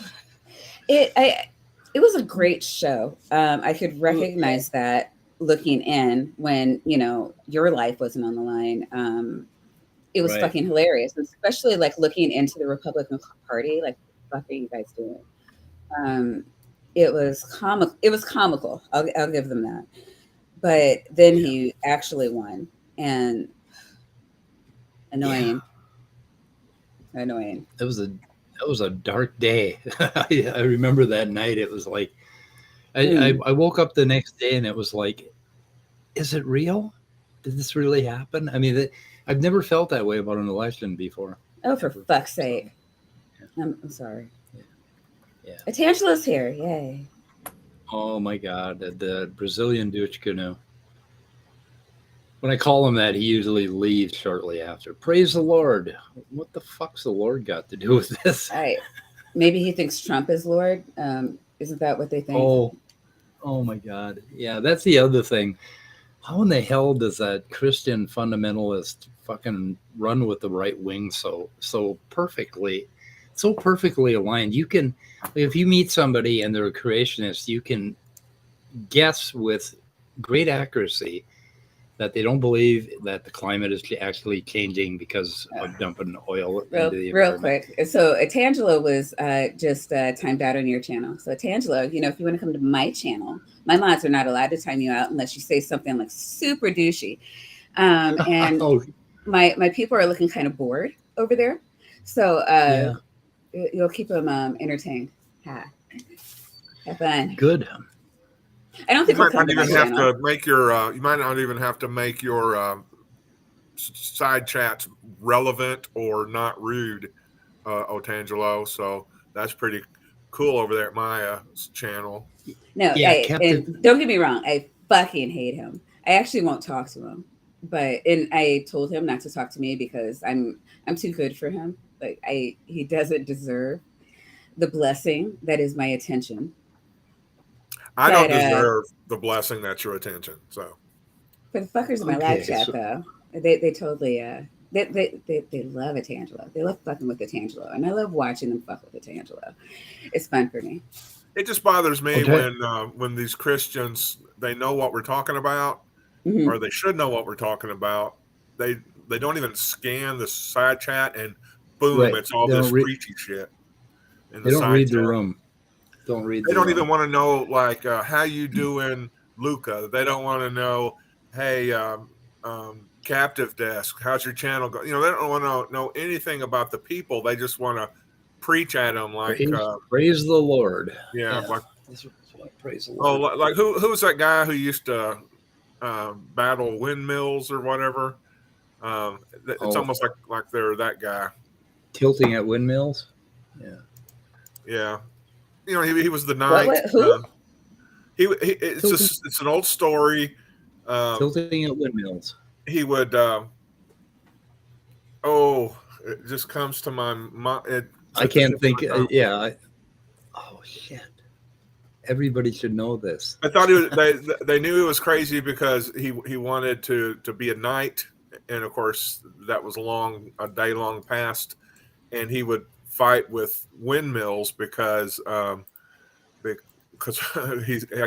it was a great show. I could recognize that looking in when, your life wasn't on the line. It was fucking hilarious, especially like looking into the Republican Party. Like, what the fuck are you guys doing? It was comical. It was comical. I'll give them that. But then he actually won, and annoying. It was a dark day. I remember that night. It was like I woke up the next day and it was like, is it real? Did this really happen? I mean, I've never felt that way about an election before. Oh, for ever. fuck's So, sake. I'm sorry. yeah. Atangela's here. Yay. Oh my God, the Brazilian douche canoe. When I call him that, he usually leaves shortly after. Praise the Lord. What the fuck's the Lord got to do with this? Maybe he thinks Trump is Lord. Isn't that what they think? Oh my God. Yeah, that's the other thing. How in the hell does that Christian fundamentalist fucking run with the right wing so perfectly, so perfectly aligned? You can, if you meet somebody and they're a creationist, you can guess with great accuracy that they don't believe that the climate is actually changing because of dumping oil into the Real environment. quick. So Atangelo was just timed out on your channel. So Atangelo, if you want to come to my channel, my mods are not allowed to time you out unless you say something like super douchey. And Oh, my people are looking kind of bored over there. So yeah, you'll keep them entertained. Ha. Have fun. good. I don't You think he'll might come not to my even have channel. to make your. You might not even have to make your side chats relevant or not rude, Otangelo. So that's pretty cool over there at my channel. No, Yeah, Captain. and don't get me wrong, I fucking hate him. I actually won't talk to him. And I told him not to talk to me because I'm too good for him. Like he doesn't deserve the blessing that is my attention. I don't But deserve the blessing that's your attention. So for the fuckers in my live Okay, chat so though, they totally they love Atangelo. They love fucking with Atangelo. And I love watching them fuck with Atangelo. It's fun for me. it just bothers me okay. when these Christians they know what we're talking about, Mm-hmm. or they should know what we're talking about. They they don't even scan the side chat, and boom, Right. it's all They don't this read. preachy shit in They the don't side read the chat. room. Don't read They the don't even room. want to know like how you doing, Luca. They don't want to know, hey, captive desk, how's your channel going? They don't want to know anything about the people. They just want to preach at them like, Praise the Lord. yeah, Yeah. like, That's what, praise the oh, Lord. like who's that guy who used to battle windmills or whatever? It's Oh, almost like they're that guy. tilting at windmills. Yeah. Yeah, he was the What? knight. What? Who? It's Tilting, just it's an old story. Um, tilting at windmills. he would. Oh, it just comes to my mind. It's I at the can't tip of think. my tongue. Yeah. Oh shit. Everybody should know this. I thought they knew he was crazy because he wanted to be a knight, and of course that was a day long past, and he would fight with windmills because I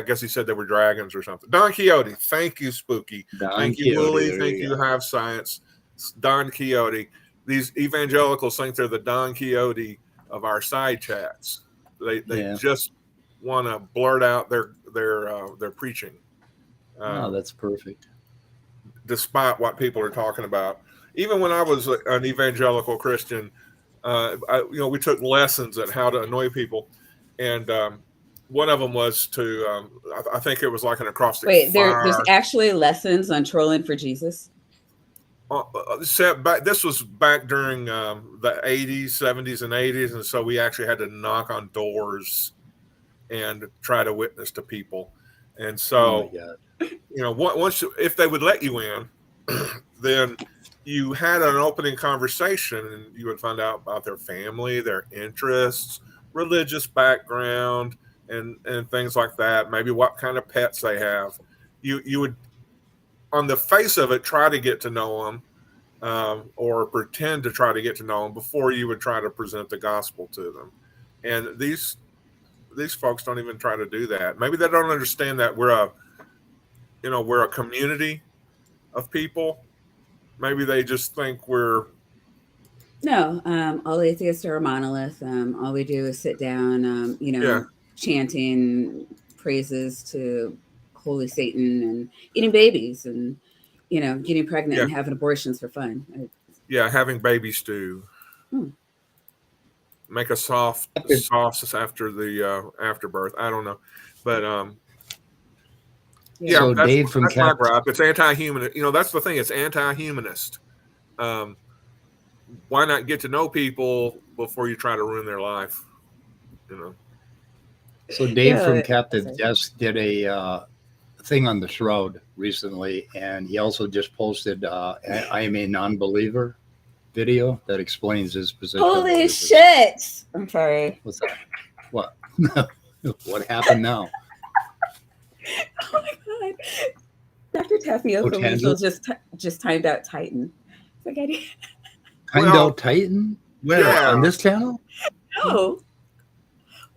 guess he said they were dragons or something. Don Quixote, thank you, Spooky, Don thank you, Quixote. Wooly, There thank you you, go. Have Science, Don Quixote. These evangelicals think they're the Don Quixote of our side chats. They Yeah. just want to blurt out their preaching, Oh, um, that's perfect. despite what people are talking about. Even when I was an evangelical Christian, we took lessons at how to annoy people, and one of them was to I think it was like an acrostic Wait, there's fire. actually lessons on trolling for Jesus. This was back during the 80s, 70s, and 80s, and so we actually had to knock on doors and try to witness to people. And Oh my so, God. once if they would let you in, then you had an opening conversation, and you would find out about their family, their interests, religious background, and things like that. Maybe what kind of pets they have. You would, on the face of it, try to get to know them, or pretend to try to get to know them before you would try to present the gospel to them. And these folks don't even try to do that. Maybe they don't understand that we're a community of people. Maybe they just think we're No, all atheists are a monolith. All we do is sit down, yeah chanting praises to holy Satan and eating babies and, getting pregnant yeah and having abortions for fun. yeah having baby stew, Hmm. make a soft After, sauce after the afterbirth. I don't know, but Yeah. yeah, so Dave from that's my Cap. gripe. It's anti-humanist. That's the thing. It's anti-humanist. Um, why not get to know people before you try to ruin their life? You know. So Dave from Yeah, Captain sorry. Desk did a thing on the Shroud recently, and he also just posted "I am a non-believer" video that explains his position. Holy shit! I'm sorry. What's that? What? What happened now? Oh my god. Dr. Tapioca Weasel just timed out Titan. It's like I didn't Timed out Titan? Where? Yeah. On this channel? know.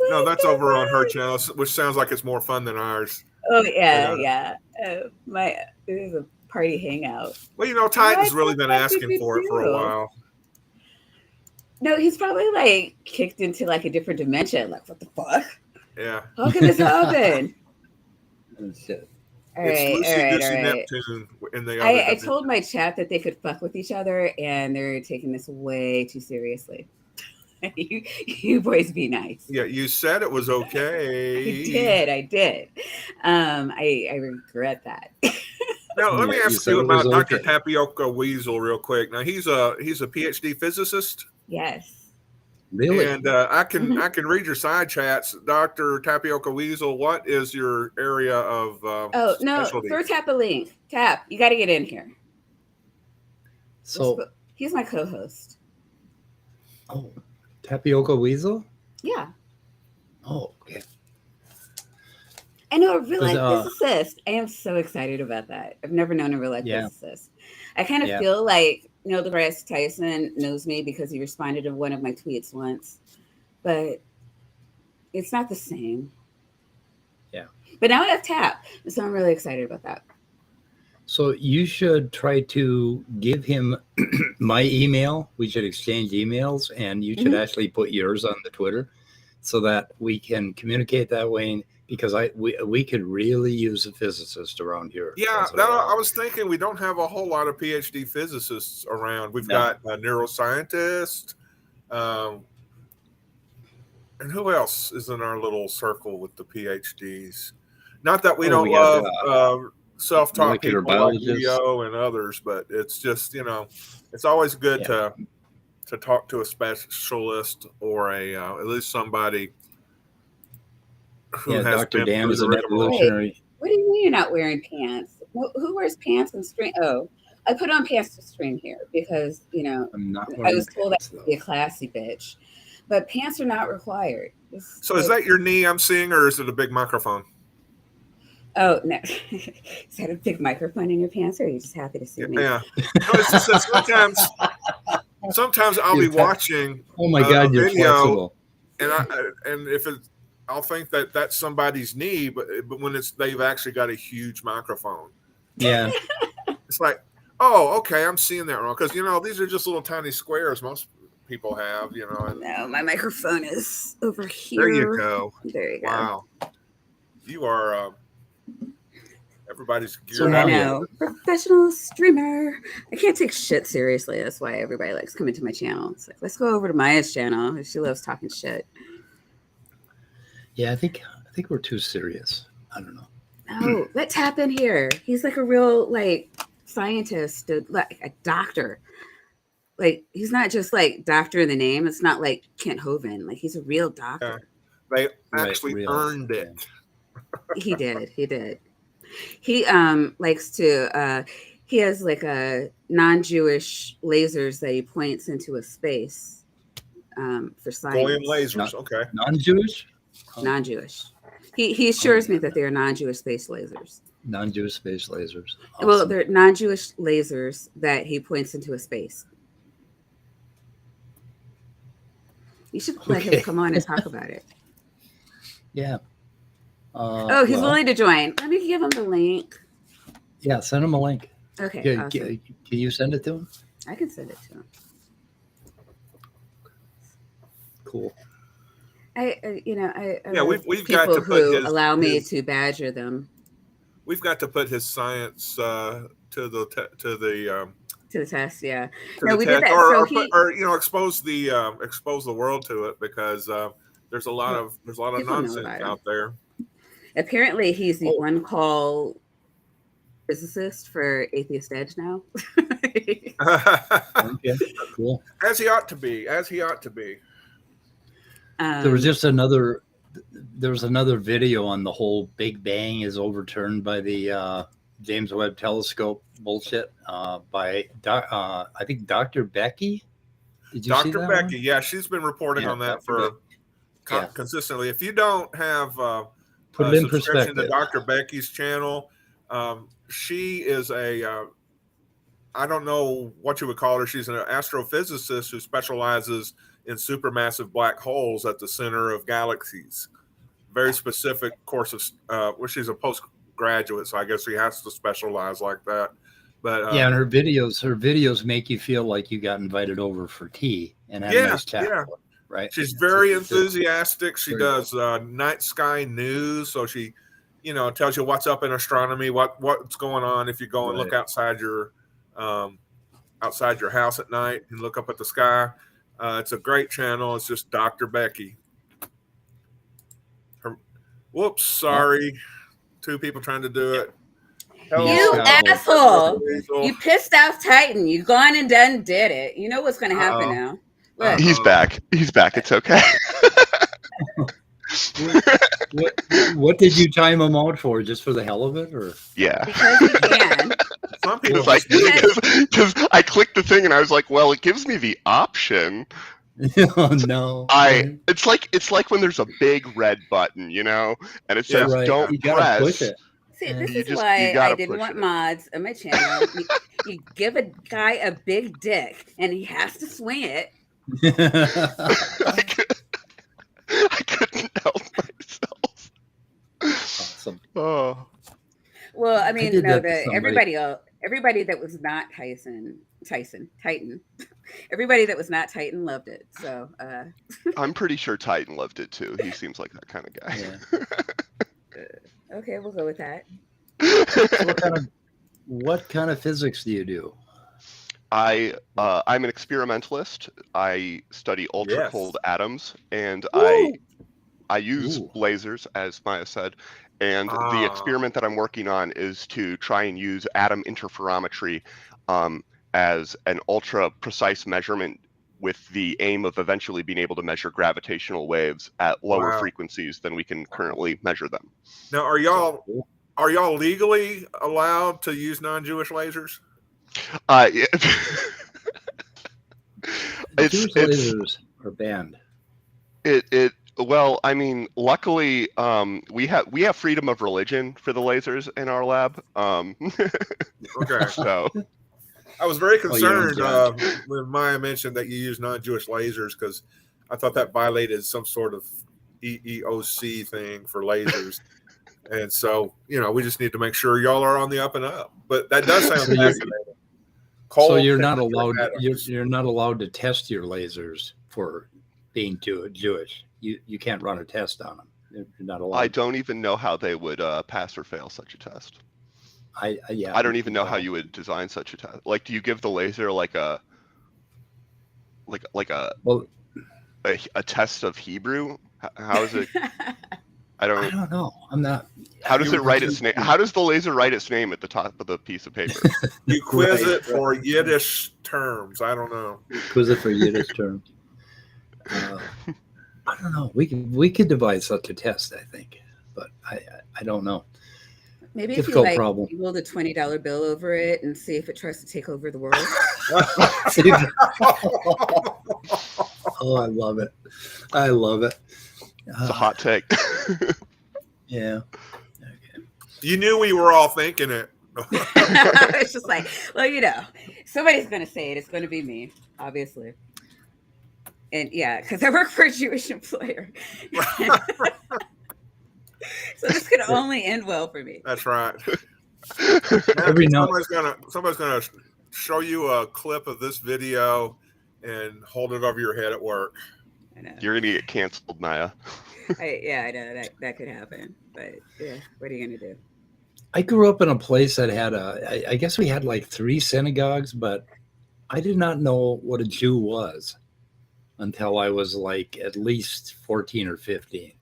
No, that's over on her channel, which sounds like it's more fun than ours. Oh yeah, And, yeah. It was a party hangout. well, you know, Titan's What really the been fuck did asking you for it for a do? while. No, he's probably like kicked into like a different dimension. Like, what the fuck? Yeah. How can this happen? Shit. All It's right, Lucy all right, Goosey all right. Neptune in the other I dimension. told my chat that they could fuck with each other, and they're taking this way too seriously. you boys be nice. Yeah, you said it was okay. I did. I regret that. Now, let me You ask said you it was about Dr. okay. Tapioca Weasel real quick. Now, he's a PhD physicist. Yes. Really? And I can read your side chats, Dr. Tapioca Weasel. What is your area of Oh no! specialty? Throw tap a link. Tap. You got to get in here. So, He's my co-host. oh, Tapioca Weasel? Yeah. Oh, okay. I know a real life Does, physicist. I am so excited about that. I've never known a real life Yeah. physicist. I kind of Yeah. feel like Neil deGrasse Tyson knows me because he responded to one of my tweets once, but it's not the same. Yeah. But now I have Tap, so I'm really excited about that. So you should try to give him my email. We should exchange emails, and you should actually put yours on the Twitter so that we can communicate that way. Because we could really use a physicist around here. Yeah, I was thinking we don't have a whole lot of PhD physicists around. We've got a neuroscientist, and who else is in our little circle with the PhDs? Not that we don't love self-taught people like Leo and others, but it's just, you know, it's always good to talk to a specialist or at least somebody who has Dr. been Dan through is the an rigmarole. evolutionary. What do you mean you're not wearing pants? Who wears pants and stream? Oh, I put on pants to stream here because, you know, I was told I could be a classy bitch. But pants are not required. So is that your knee I'm seeing, or is it a big microphone? Oh, no. Is that a big microphone in your pants, or are you just happy to see me? Yeah. No, it's just that sometimes I'll be watching God, you're video, flexible. and if it's, I'll think that that's somebody's knee, but when they've actually got a huge microphone. Yeah. It's like, oh, okay, I'm seeing that wrong. Because, you know, these are just little tiny squares most people have, you know. No, my microphone is over here. There you go. There you go. Wow. You are, everybody's geared So I know. Professional streamer. I can't take shit seriously. That's why everybody likes coming to my channel. It's like, let's go over to Maya's channel. She loves talking shit. Yeah, I think we're too serious. I don't know. No, let Tap in here. He's like a real like scientist, like a doctor. Like he's not just like doctor in the name. It's not like Kent Hovind. Like he's a real doctor. Yeah. They actually earned it. He did. He likes to. He has like a non-Jewish lasers that he points into a space for science. Goyim lasers. Okay. Non-Jewish. Non-Jewish. He assures me that they are non-Jewish space lasers. Non-Jewish space lasers. Awesome. Well, they're non-Jewish lasers that he points into a space. You should let him come on and talk about it. Yeah. He's willing to join. Let me give him the link. Yeah, send him a link. Okay. Awesome. Can you send it to him? I can send it to him. Cool. We've people got to who allow me to badger them. We've got to put his science to the test. Yeah. No, we did that. Or you know, expose the world to it, because there's a lot of nonsense out there. Apparently, he's the on-call physicist for Atheist Edge now. Okay, cool. As he ought to be. As he ought to be. There was just another. There was another video on the whole Big Bang is overturned by the James Webb Telescope bullshit by I think Dr. Becky. Did you see Dr. that Becky, one? yeah, she's been reporting on that Dr. for Becky. consistently. If you don't have Put it in subscription to perspective. Dr. Becky's channel, she is I don't know what you would call her. She's an astrophysicist who specializes in supermassive black holes at the center of galaxies. Very specific course of, well, she's a postgraduate, so I guess she has to specialize like that. But Yeah, and her videos make you feel like you got invited over for tea and had a nice chat. Yeah. Right. She's very enthusiastic. She very does night sky news, so she, tells you what's up in astronomy, what's going on if you go and look outside your house at night and look up at the sky. It's a great channel. It's just Dr. Becky. Whoops, sorry. Two people trying to do it. Hello. You asshole. You pissed off Titan. You gone and done did it. You know what's going to happen now. Look. He's back. He's back. It's okay. What did you time him out for? Just for the hell of it, or? Yeah. Because he can. Some people because I clicked the thing and I was like, well, it gives me the option. Oh no! It's like when there's a big red button, and it says don't you press. Push it. See, this is why I didn't want mods on my channel. You give a guy a big dick and he has to swing it. I couldn't help myself. Awesome. Oh. Well, I mean, everybody that was not Titan. Everybody that was not Titan loved it. So I'm pretty sure Titan loved it too. He seems like that kind of guy. Yeah. Okay, we'll go with that. What kind of physics do you do? I'm an experimentalist. I study ultra cold atoms, and I use lasers, as Maya said. And the experiment that I'm working on is to try and use atom interferometry as an ultra precise measurement, with the aim of eventually being able to measure gravitational waves at lower frequencies than we can currently measure them. Now, are y'all legally allowed to use non-Jewish lasers? Jewish lasers are banned. Well, I mean, luckily, we have freedom of religion for the lasers in our lab. Okay. So I was very concerned when Maya mentioned that you use non-Jewish lasers, because I thought that violated some sort of EEOC thing for lasers. And so, we just need to make sure y'all are on the up and up. But that does sound fascinating. So you're not allowed. You're not allowed to test your lasers for being Jewish. You can't run a test on them. You're not allowed. I don't even know how they would pass or fail such a test. I don't even know how you would design such a test. Like, do you give the laser like a test of Hebrew? How is it? I don't know. I'm not. How does it write its name? How does the laser write its name at the top of the piece of paper? You quiz it for Yiddish terms. I don't know. Quiz it for Yiddish terms. I don't know. We could devise such a test, I think, but I don't know. Maybe difficult if you problem. You roll the $20 bill over it and see if it tries to take over the world. Oh, I love it. I love it. It's a hot take. Yeah. Okay. You knew we were all thinking it. It's just like, well, somebody's going to say it. It's going to be me, obviously. And yeah, because I work for a Jewish employer. So this could only end well for me. That's right. Somebody's gonna show you a clip of this video and hold it over your head at work. I know. You're gonna get canceled, Maya. I know that could happen. But yeah, what are you gonna do? I grew up in a place that had I guess we had like 3 synagogues, but I did not know what a Jew was until I was like at least 14 or 15.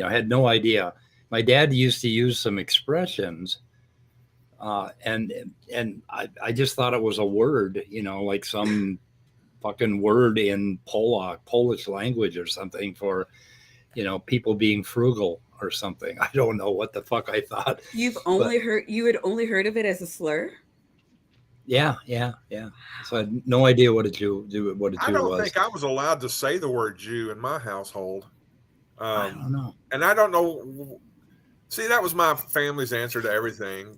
I had no idea. My dad used to use some expressions And I just thought it was a word, like some fucking word in Polish language or something for, people being frugal or something. I don't know what the fuck I thought. You had only heard of it as a slur? Yeah. So I had no idea what a Jew was. I don't think I was allowed to say the word Jew in my household. I don't know. And I don't know. See, that was my family's answer to everything.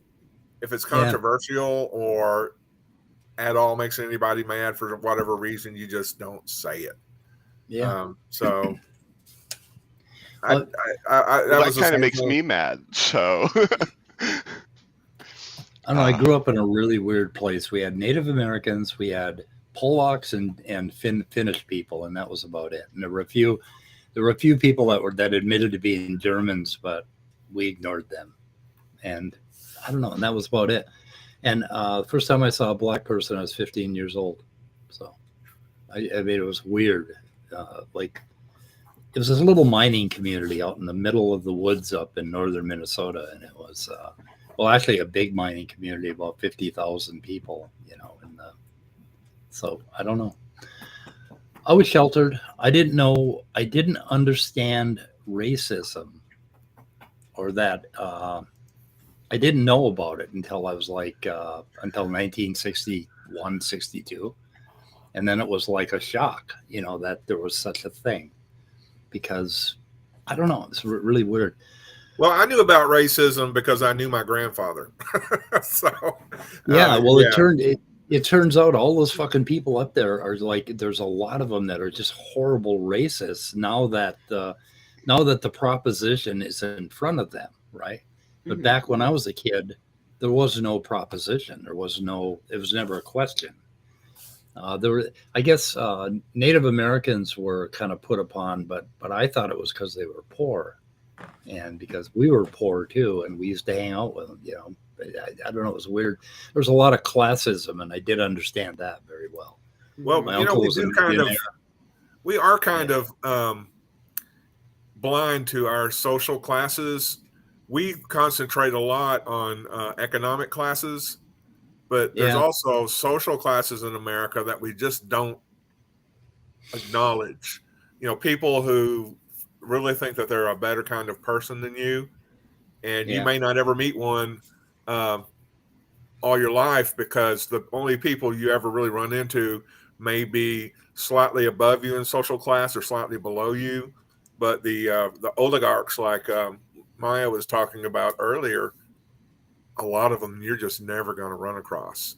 If it's controversial or at all makes anybody mad for whatever reason, you just don't say it. Yeah. So that kind of makes me mad. So I don't know. I grew up in a really weird place. We had Native Americans, we had Polacks and Finnish people, and that was about it. And there were a few people that admitted to being Germans, but we ignored them. And I don't know. And that was about it. And first time I saw a black person, I was 15 years old. So I mean, it was weird. Like it was this little mining community out in the middle of the woods up in northern Minnesota, and it was actually a big mining community, about 50,000 people. So I don't know. I was sheltered. I didn't understand racism, or that I didn't know about it until I was like until 1961, 62. And then it was like a shock, that there was such a thing, because I don't know, it's really weird. Well, I knew about racism because I knew my grandfather. So it turns out all those fucking people up there are like, there's a lot of them that are just horrible racists now that the proposition is in front of them, right? But back when I was a kid, there was no proposition. It was never a question. Native Americans were kind of put upon, but I thought it was because they were poor, and because we were poor too, and we used to hang out with them. I don't know. It was weird. There was a lot of classism, and I did understand that very well. Well, we are kind of blind to our social classes. We concentrate a lot on economic classes, but there's also social classes in America that we just don't acknowledge. People who really think that they're a better kind of person than you, and you may not ever meet one all your life, because the only people you ever really run into may be slightly above you in social class or slightly below you. But the oligarchs, like Maya was talking about earlier, a lot of them you're just never going to run across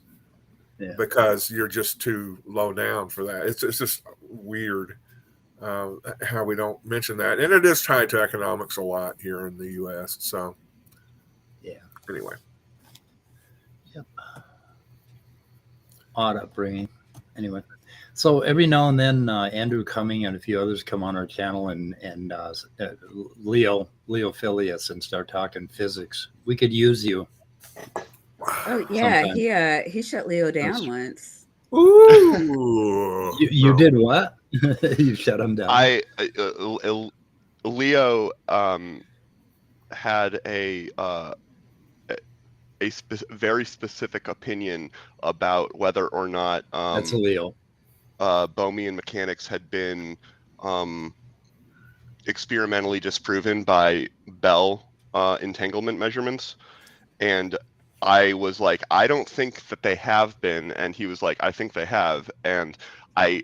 because you're just too low down for that. It's just weird how we don't mention that. And it is tied to economics a lot here in the U.S. So, anyway. Yep. Odd upbringing. Anyway. So every now and then, Andrew Cumming and a few others come on our channel and Leo Phileas and start talking physics. We could use you. Oh yeah, he shut Leo down once. Ooh, you did what? You shut him down. Leo had a very specific opinion about whether or not that's a Leo. Bohmian mechanics had been experimentally disproven by Bell entanglement measurements, and I was like, I don't think that they have been, and he was like, I think they have, and I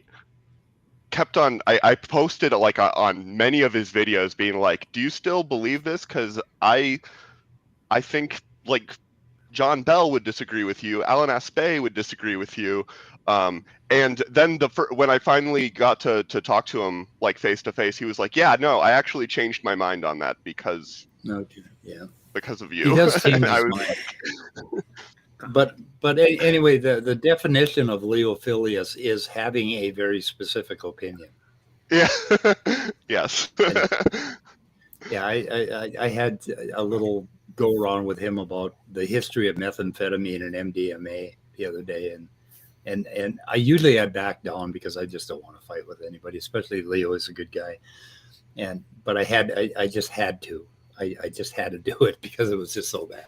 kept on. I posted like on many of his videos, being like, do you still believe this? Because I think like John Bell would disagree with you, Alan Aspect would disagree with you. And then when I finally got to talk to him like face to face, he was like, yeah, no, I actually changed my mind on that because of you. He does change his mind. But anyway, the definition of Leo Phileas is having a very specific opinion. Yeah. Yes. I had a little go around with him about the history of methamphetamine and MDMA the other day, and I usually back down because I just don't want to fight with anybody, especially Leo is a good guy, but I just had to do it because it was just so bad.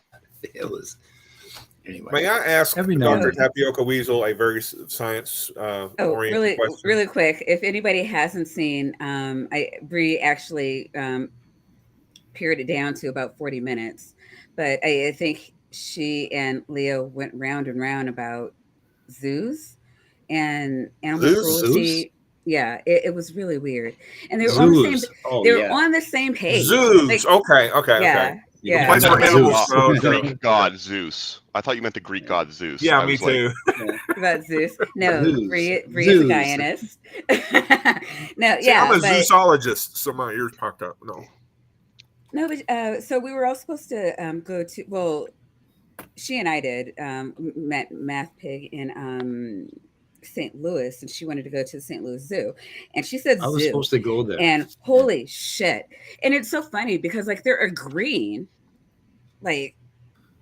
anyway. May I ask Every now and Dr. then. Tapioca Weasel a very science oriented question? Really quick. If anybody hasn't seen, Bree actually pared it down to about 40 minutes, but I think she and Leo went round and round about zoos and animal Zoos? cruelty. Yeah, it was really weird, and they were on the same. Zoos. Oh, They were yeah. on the same page. Zoos. Like, Okay. yeah, You yeah. Place got where Zeus. animals go. The to- Greek god Zeus. I thought you meant the Greek god Zeus. Yeah, I me was like, too. About Zeus. No, Zeus. Bree is a Zeus. Guyanist. No, See, yeah, I'm a but zoologist, so my ears popped up. no, but so we were all supposed to go to. Well, she and I did met Math Pig in St. Louis, and she wanted to go to the St. Louis Zoo, and she said I was zoo, supposed to go there. and holy shit! And it's so funny because like they're agreeing, like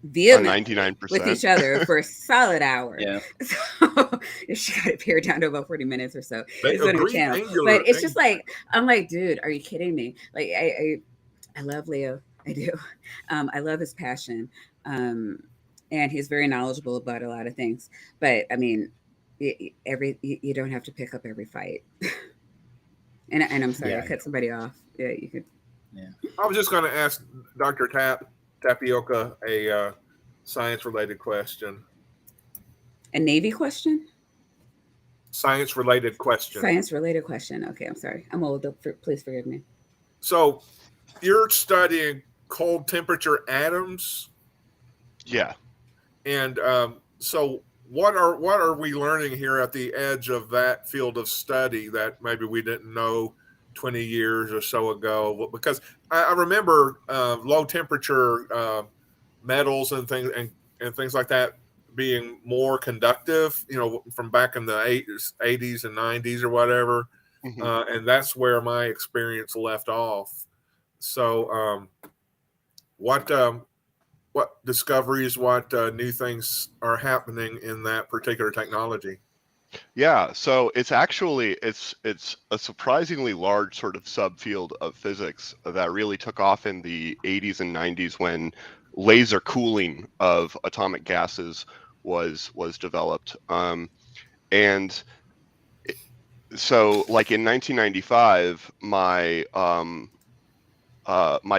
vehemently 99%. with each other for a solid hour. Yeah. So she got it pared down to about 40 minutes or so. They It's on her agree channel, angular. but it's just like I'm like, dude, are you kidding me? Like I love Leo. I do. I love his passion. And he's very knowledgeable about a lot of things. But I mean, you don't have to pick up every fight. and I'm sorry, Yeah, I cut somebody off. Yeah, you could. Yeah. I was just going to ask Dr. Tapioca a science-related question. A Navy question? Science-related question. Science-related question. Okay, I'm sorry. I'm old. Please forgive me. So, you're studying cold temperature atoms, Yeah. and so what are we learning here at the edge of that field of study that maybe we didn't know 20 years or so ago? Because I remember low temperature metals and things like that being more conductive, from back in the 80s and 90s or whatever. Mm-hmm. And that's where my experience left off. So what discoveries, what new things are happening in that particular technology? Yeah, so it's actually it's a surprisingly large sort of subfield of physics that really took off in the 80s and 90s when laser cooling of atomic gases was developed. And so like in 1995, my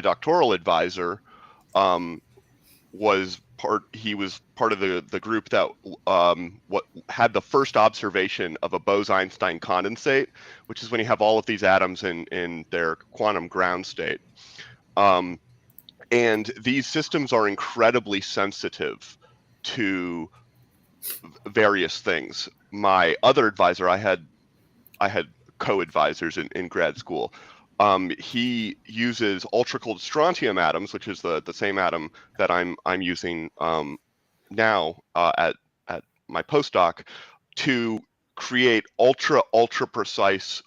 doctoral advisor was part of the group that what had the first observation of a Bose-Einstein condensate, which is when you have all of these atoms in their quantum ground state. And these systems are incredibly sensitive to various things. My other advisor, I had co-advisors in grad school. He uses ultra cold strontium atoms, which is the same atom that I'm using now at my postdoc, to create ultra precise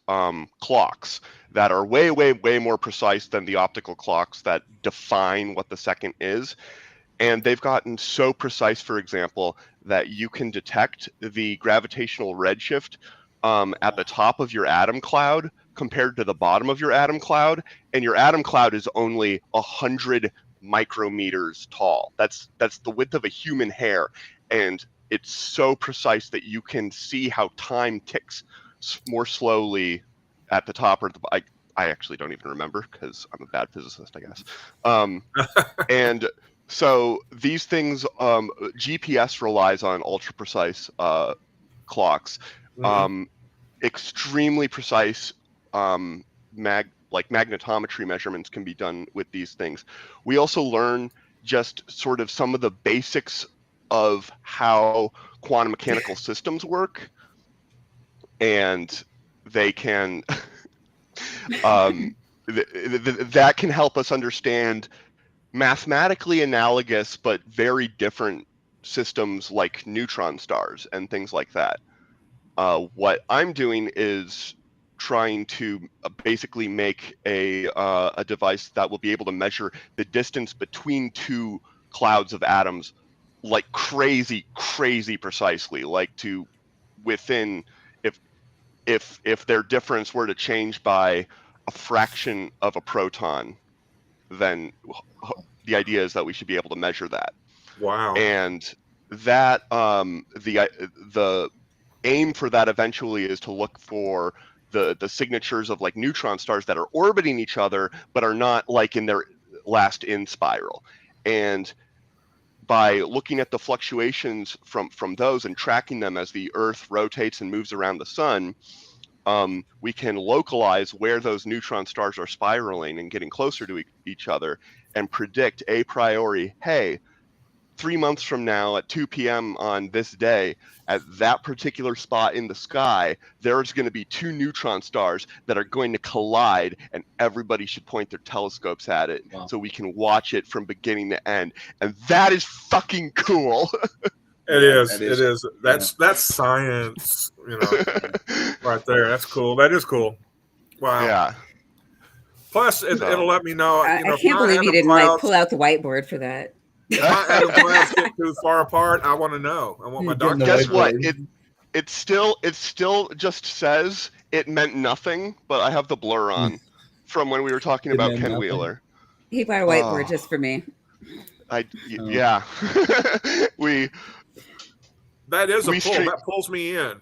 clocks that are way more precise than the optical clocks that define what the second is. And they've gotten so precise, for example, that you can detect the gravitational redshift at the top of your atom cloud compared to the bottom of your atom cloud, and your atom cloud is only 100 micrometers tall. That's the width of a human hair, and it's so precise that you can see how time ticks more slowly at the top or the. I actually don't even remember because I'm a bad physicist, I guess. And so these things, GPS relies on ultra precise clocks. Mm-hmm. Extremely precise magnetometry measurements can be done with these things. We also learn just sort of some of the basics of how quantum mechanical systems work, and they can that can help us understand mathematically analogous but very different systems like neutron stars and things like that. What I'm doing is trying to basically make a device that will be able to measure the distance between two clouds of atoms like crazy precisely, like to within if their difference were to change by a fraction of a proton, then the idea is that we should be able to measure that. Wow. And that the aim for that eventually is to look for the signatures of like neutron stars that are orbiting each other but are not like in their last in spiral. And by looking at the fluctuations from those and tracking them as the Earth rotates and moves around the sun, we can localize where those neutron stars are spiraling and getting closer to each other and predict a priori, hey, 3 months from now at 2 p.m. on this day, at that particular spot in the sky, there's going to be 2 neutron stars that are going to collide, and everybody should point their telescopes at it so we can watch it from beginning to end. And that is fucking cool. It is. That's science, right there. That's cool. That is cool. Wow. Yeah. Plus, it'll let me know. I can't believe you didn't pull out the whiteboard for that. If my atom clouds get too far apart, I want to know. I want my doctor. Guess what? It still just says it meant nothing, but I have the blur on from when we were talking about Ken nothing. Wheeler. He bought a whiteboard just for me. Yeah. That is a pull. That pulls me in.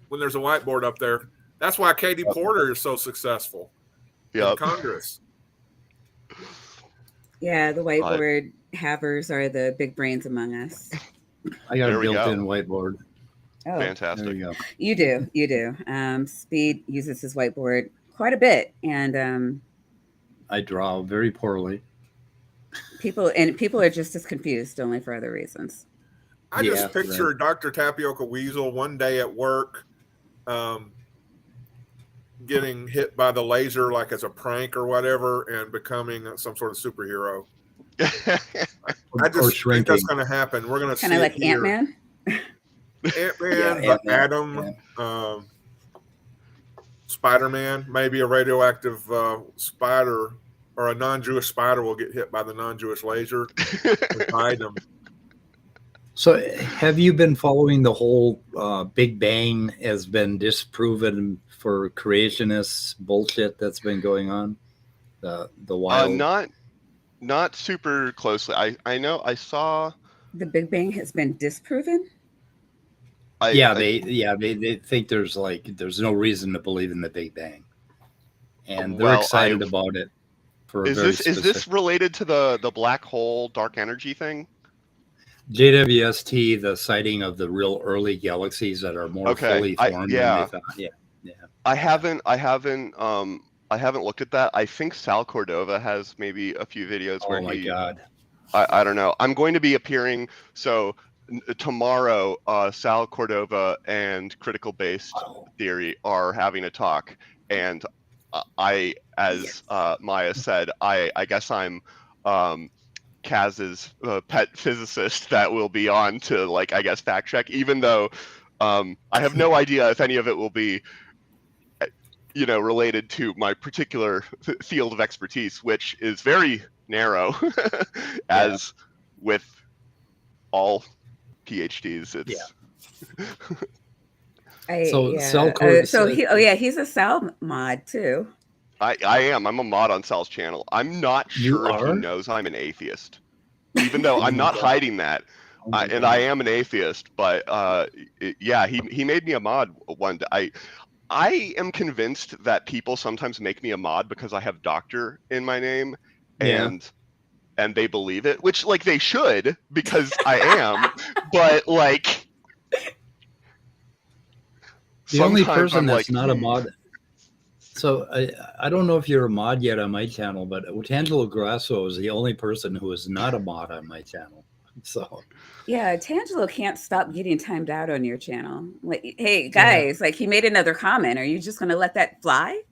When there's a whiteboard up there. That's why Katie Porter is so successful in Congress. Yeah, the whiteboard havers are the big brains among us. I got a built-in whiteboard. Oh, fantastic! There you go. You do. Speed uses his whiteboard quite a bit, and I draw very poorly. People are just as confused, only for other reasons. I just picture Dr. Tapioca Weasel one day at work, getting hit by the laser like as a prank or whatever, and becoming some sort of superhero. I just think that's going to happen. We're going to see kind of like Ant-Man. Ant-Man, Atom, Spider-Man, maybe a radioactive spider or a non-Jewish spider will get hit by the non-Jewish laser and hide them. So have you been following the whole Big Bang has been disproven for creationist bullshit that's been going on? The wild not super closely. I know I saw the Big Bang has been disproven. They think there's no reason to believe in the Big Bang, and they're excited about it. Is this related to the black hole dark energy thing? JWST, the sighting of the real early galaxies that are more fully formed than they thought. Yeah. I haven't looked at that. I think Sal Cordova has maybe a few videos where my God. I don't know. I'm going to be appearing. So tomorrow, Sal Cordova and Critical Based Theory are having a talk. And as Maya said, I guess I'm Kaz's pet physicist that will be on to fact check, even though I have no idea if any of it will be related to my particular field of expertise, which is very narrow. As with all PhDs, it's he's a Sal mod too. I am. I'm a mod on Sal's channel. I'm not sure if he knows I'm an atheist, even though I'm not hiding that. And I am an atheist, but he made me a mod one day. I am convinced that people sometimes make me a mod because I have doctor in my name, and they believe it, which they should, because I am. But the only person that's not a mod. So I don't know if you're a mod yet on my channel, but Tangelo Grasso is the only person who is not a mod on my channel. So yeah, Tangelo can't stop getting timed out on your channel. Hey guys, he made another comment. Are you just going to let that fly?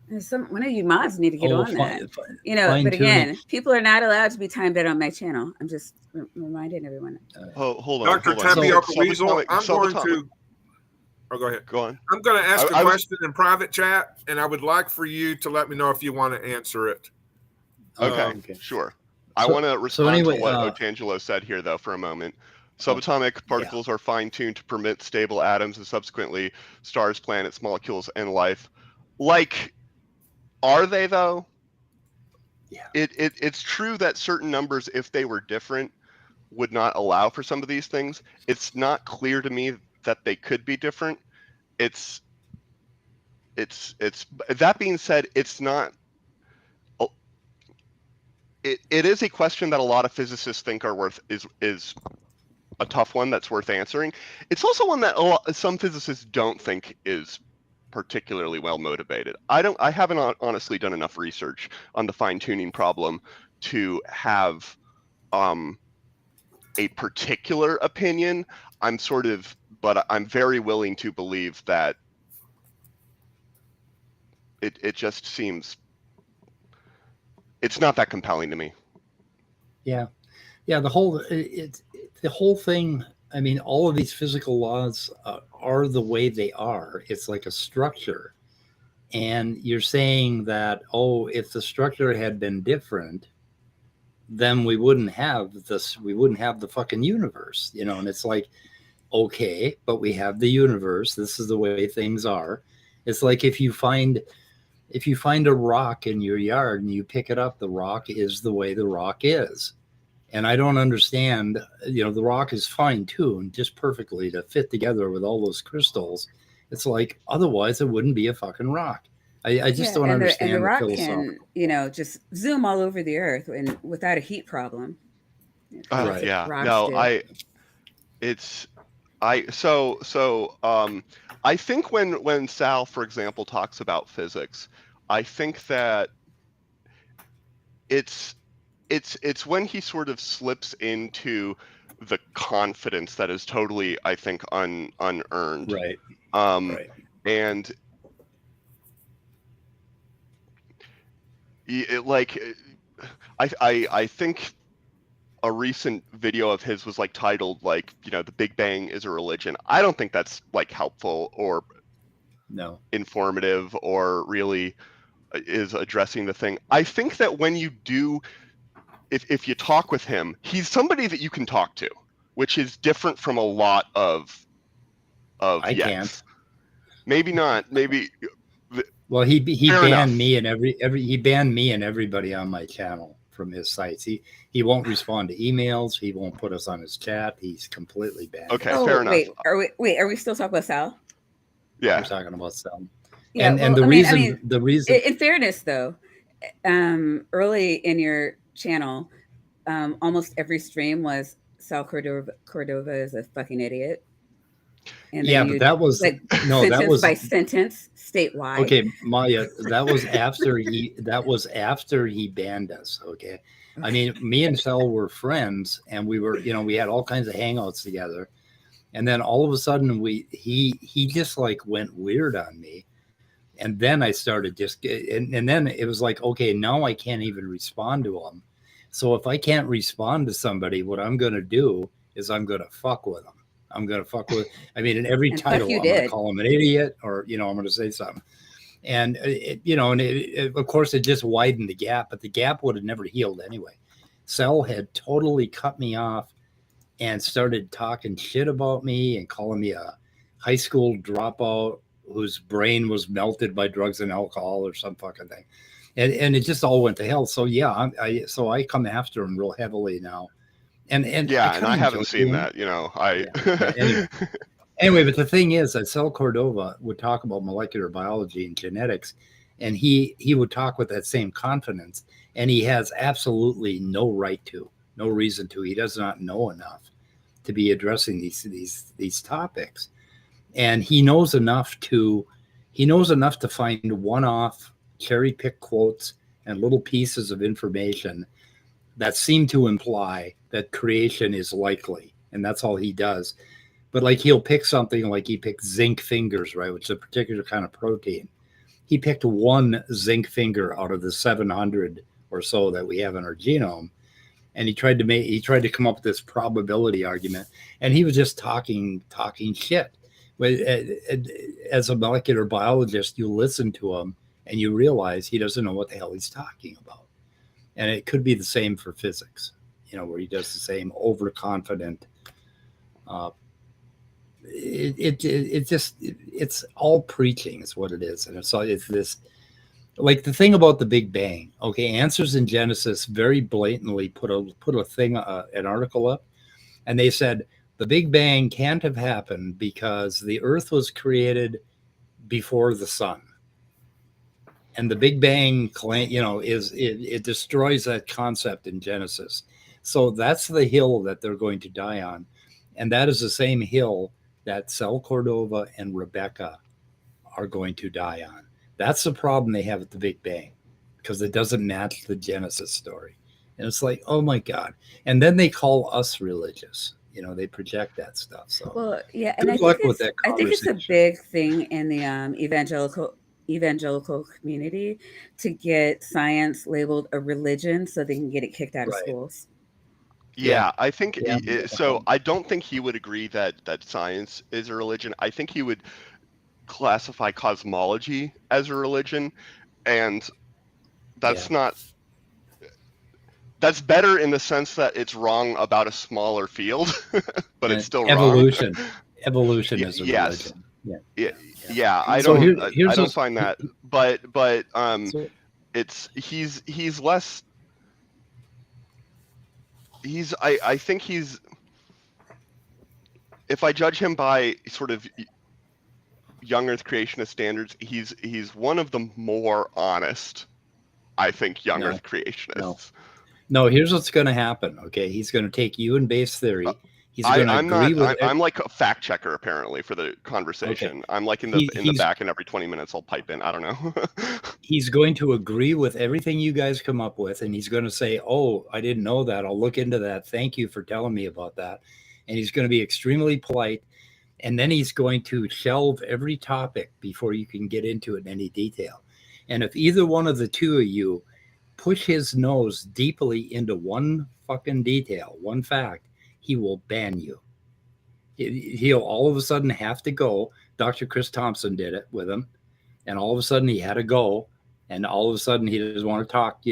One of you mods need to get on that. But again, people are not allowed to be timed out on my channel. I'm just reminding everyone. Hold on, Dr. Tapioca Weasel, I'm going to. Oh, go ahead. Go on. I'm going to ask a question in private chat, and I would like for you to let me know if you want to answer it. Okay, sure. I want to respond to what Otangelo said here, though, for a moment. Subatomic particles are fine-tuned to permit stable atoms and subsequently stars, planets, molecules, and life. Are they, though? It's true that certain numbers, if they were different, would not allow for some of these things. It's not clear to me that they could be different. It's that being said, it's not. It is a question that a lot of physicists think is a tough one that's worth answering. It's also one that some physicists don't think is particularly well motivated. I haven't honestly done enough research on the fine-tuning problem to have a particular opinion. But I'm very willing to believe that it just seems it's not that compelling to me. Yeah. The whole thing. I mean, all of these physical laws are the way they are. It's like a structure, and you're saying that, oh, if the structure had been different, then we wouldn't have this. We wouldn't have the fucking universe, you know. And it's like, okay, but we have the universe. This is the way things are. It's like if you find a rock in your yard and you pick it up, the rock is the way the rock is. And I don't understand, you know, the rock is fine-tuned just perfectly to fit together with all those crystals. It's like, otherwise it wouldn't be a fucking rock. I just don't understand the rock philosophical. can, you know, just zoom all over the earth and without a heat problem. Right. Yeah. Rocks No, do. I think when Sal, for example, talks about physics, I think that it's when he sort of slips into the confidence that is totally, I think, unearned. Right. Right. And I think a recent video of his was like titled like, you know, the Big Bang is a religion. I don't think that's like helpful or informative or really is addressing the thing. I think that when you do, if you talk with him, he's somebody that you can talk to, which is different from a lot of I yes. Can't. Maybe not. Maybe. Well, he banned enough. me and he banned me and everybody on my channel from his sites. He won't respond to emails. He won't put us on his chat. He's completely banned. Okay, fair enough. Are we still talking about Sal? Yeah, we're talking about Sal. Yeah, and the reason. In fairness, though, early in your channel, almost every stream was Sal Cordova is a fucking idiot. And yeah, but that was like, no, that was by sentence, state why. Okay, Maya, that was after he banned us. Okay. I mean, me and Sal were friends, and we were, you know, we had all kinds of hangouts together, and then all of a sudden he just like went weird on me, and then I started and then it was like, okay, now I can't even respond to him. So if I can't respond to somebody, what I'm going to do is I'm going to fuck with them. I'm going to fuck with, I mean, in every title, I'm going to call him an idiot, or, you know, I'm going to say something. And, of course, it just widened the gap, but the gap would have never healed anyway. Sal had totally cut me off and started talking shit about me and calling me a high school dropout whose brain was melted by drugs and alcohol or some fucking thing. And it just all went to hell. So, yeah, I come after him real heavily now. And yeah, and I haven't seen that, you know. Anyway, but the thing is that Sal Cordova would talk about molecular biology and genetics, and he would talk with that same confidence, and he has absolutely no right to, no reason to. He does not know enough to be addressing these topics, and he knows enough to find one-off cherry-pick quotes and little pieces of information that seem to imply that creation is likely, and that's all he does. But like he'll pick something like he picked zinc fingers, right, which is a particular kind of protein. He picked one zinc finger out of the 700 or so that we have in our genome, and he tried to come up with this probability argument, and he was just talking shit. But as a molecular biologist, you listen to him and you realize he doesn't know what the hell he's talking about. And it could be the same for physics, you know, where he does the same overconfident. It's all preaching is what it is. And it's this like the thing about the Big Bang. Okay, Answers in Genesis very blatantly put a thing, an article up, and they said the Big Bang can't have happened because the Earth was created before the sun. And the Big Bang claim, it destroys that concept in Genesis. So that's the hill that they're going to die on, and that is the same hill that Sal Cordova and Rebecca are going to die on. That's the problem they have with the Big Bang, because it doesn't match the Genesis story. And it's like, oh my God. And then they call us religious. They project that stuff. So Well, yeah, and good luck with that I think it's a conversation. big thing in the evangelical community to get science labeled a religion so they can get it kicked out of Right. schools. Yeah, I think Yeah. so. I don't think he would agree that science is a religion. I think he would classify cosmology as a religion, and that's not. That's better in the sense that it's wrong about a smaller field, but it's still evolution. wrong. Evolution is a religion. Yeah. I So don't find that, but he's less. I think he's. If I judge him by sort of young Earth creationist standards, he's one of the more honest, I think, young Earth creationists. No, here's what's going to happen. Okay, he's going to take you and base theory. He's going to agree with. I'm like a fact checker apparently for the conversation. Okay. I'm like in the back, and every 20 minutes I'll pipe in. I don't know. He's going to agree with everything you guys come up with, and he's going to say, "Oh, I didn't know that. I'll look into that. Thank you for telling me about that." And he's going to be extremely polite, and then he's going to shelve every topic before you can get into it in any detail. And if either one of the two of you push his nose deeply into one fucking detail, one fact, he will ban you. He'll all of a sudden have to go. Dr. Chris Thompson did it with him, and all of a sudden he had to go, and all of a sudden he doesn't want to talk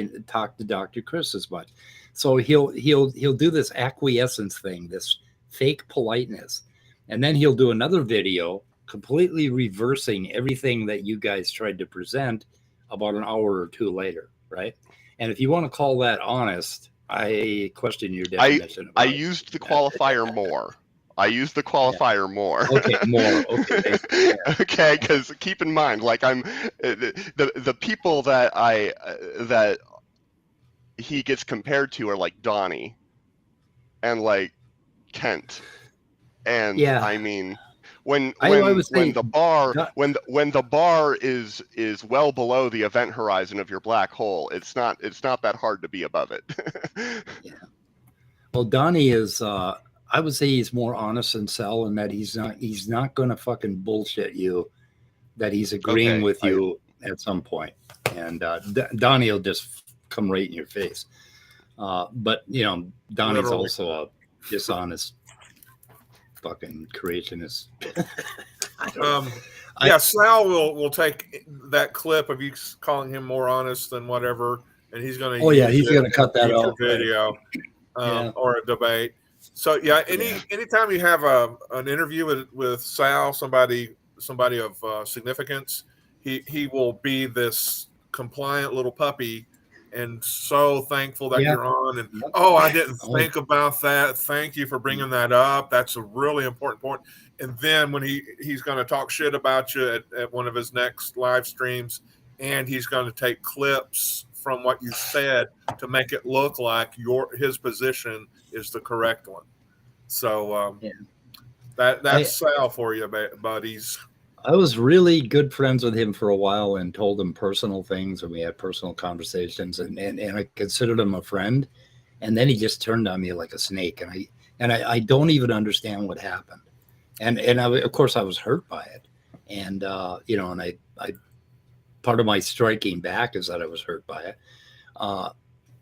to Dr. Chris as much. So he'll do this acquiescence thing, this fake politeness, and then he'll do another video completely reversing everything that you guys tried to present about an hour or two later, right? And if you want to call that honest, I question your definition. I used the qualifier more. I used the qualifier more. Okay, more. Okay. Yeah. Okay, because keep in mind, like I'm the people that he gets compared to are like Donnie and like Kent, and I mean when the bar is well below the event horizon of your black hole, it's not that hard to be above it. Yeah. Well, Donnie is I would say he's more honest than Sal, in that he's not going to fucking bullshit you, that he's agreeing with you at some point. And Donnie will just come right in your face. But Donnie's also a dishonest fucking creationist. Sal will take that clip of you calling him more honest than whatever, and he's going to. Oh yeah, he's going to cut that out. Video, or a debate. So anytime you have an interview with Sal, somebody of significance, he will be this compliant little puppy, and so thankful that you're on. And I didn't think about that. Thank you for bringing that up. That's a really important point. And then when he's going to talk shit about you at one of his next live streams, and he's going to take clips from what you said to make it look like his position is the correct one. So that's Sal for you, buddies. I was really good friends with him for a while and told him personal things, and we had personal conversations, and I considered him a friend. And then he just turned on me like a snake, and I don't even understand what happened. And of course I was hurt by it, and and I part of my striking back is that I was hurt by it.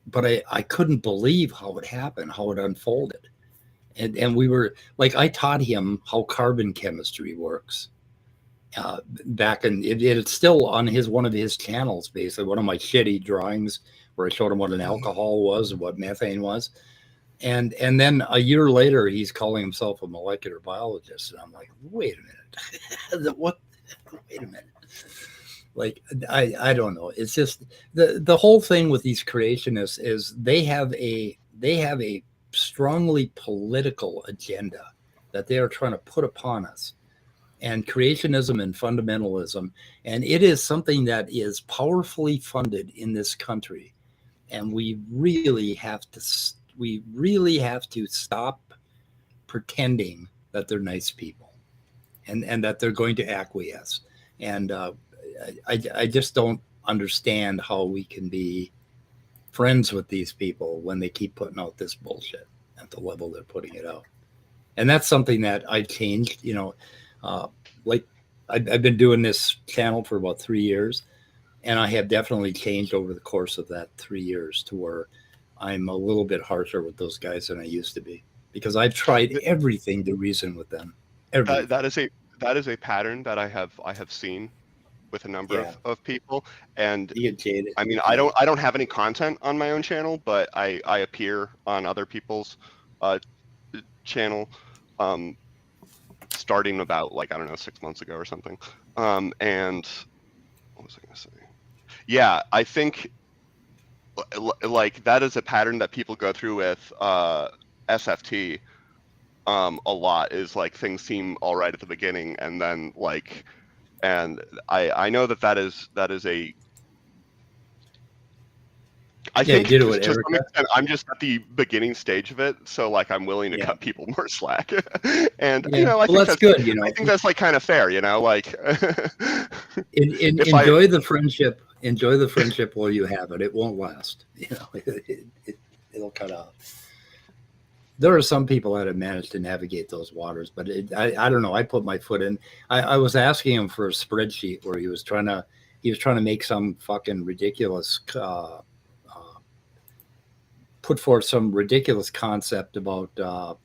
But I couldn't believe how it happened, how it unfolded. And we were like, I taught him how carbon chemistry works back in it's still on one of his channels, basically one of my shitty drawings where I showed him what an alcohol was and what methane was. And then a year later, he's calling himself a molecular biologist. And I'm like, wait a minute. What? Wait a minute. Like, I don't know. It's just the whole thing with these creationists is they have a strongly political agenda that they are trying to put upon us, and creationism and fundamentalism, and it is something that is powerfully funded in this country, and we really have to stop pretending that they're nice people, and that they're going to acquiesce. And I just don't understand how we can be friends with these people when they keep putting out this bullshit at the level they're putting it out. And that's something that I've changed. Like I've been doing this channel for about 3 years, and I have definitely changed over the course of that 3 years to where I'm a little bit harsher with those guys than I used to be, because I've tried everything to reason with them. That is a pattern that I have seen with a number of people. And I mean, I don't have any content on my own channel, but I appear on other people's channel, starting about, like, I don't know, 6 months ago or something. And what was I gonna say? Yeah, I think like that is a pattern that people go through with SFT a lot, is like things seem all right at the beginning, and then like, and I know that is a, I think to some extent, I'm just at the beginning stage of it, so like I'm willing to cut people more slack, and I think that's good. I think that's like kind of fair, like enjoy the friendship. Enjoy the friendship while you have it. It won't last. It'll cut out. There are some people that have managed to navigate those waters, but I don't know. I put my foot in. I was asking him for a spreadsheet where he was trying to make some fucking ridiculous, put forth some ridiculous concept about DL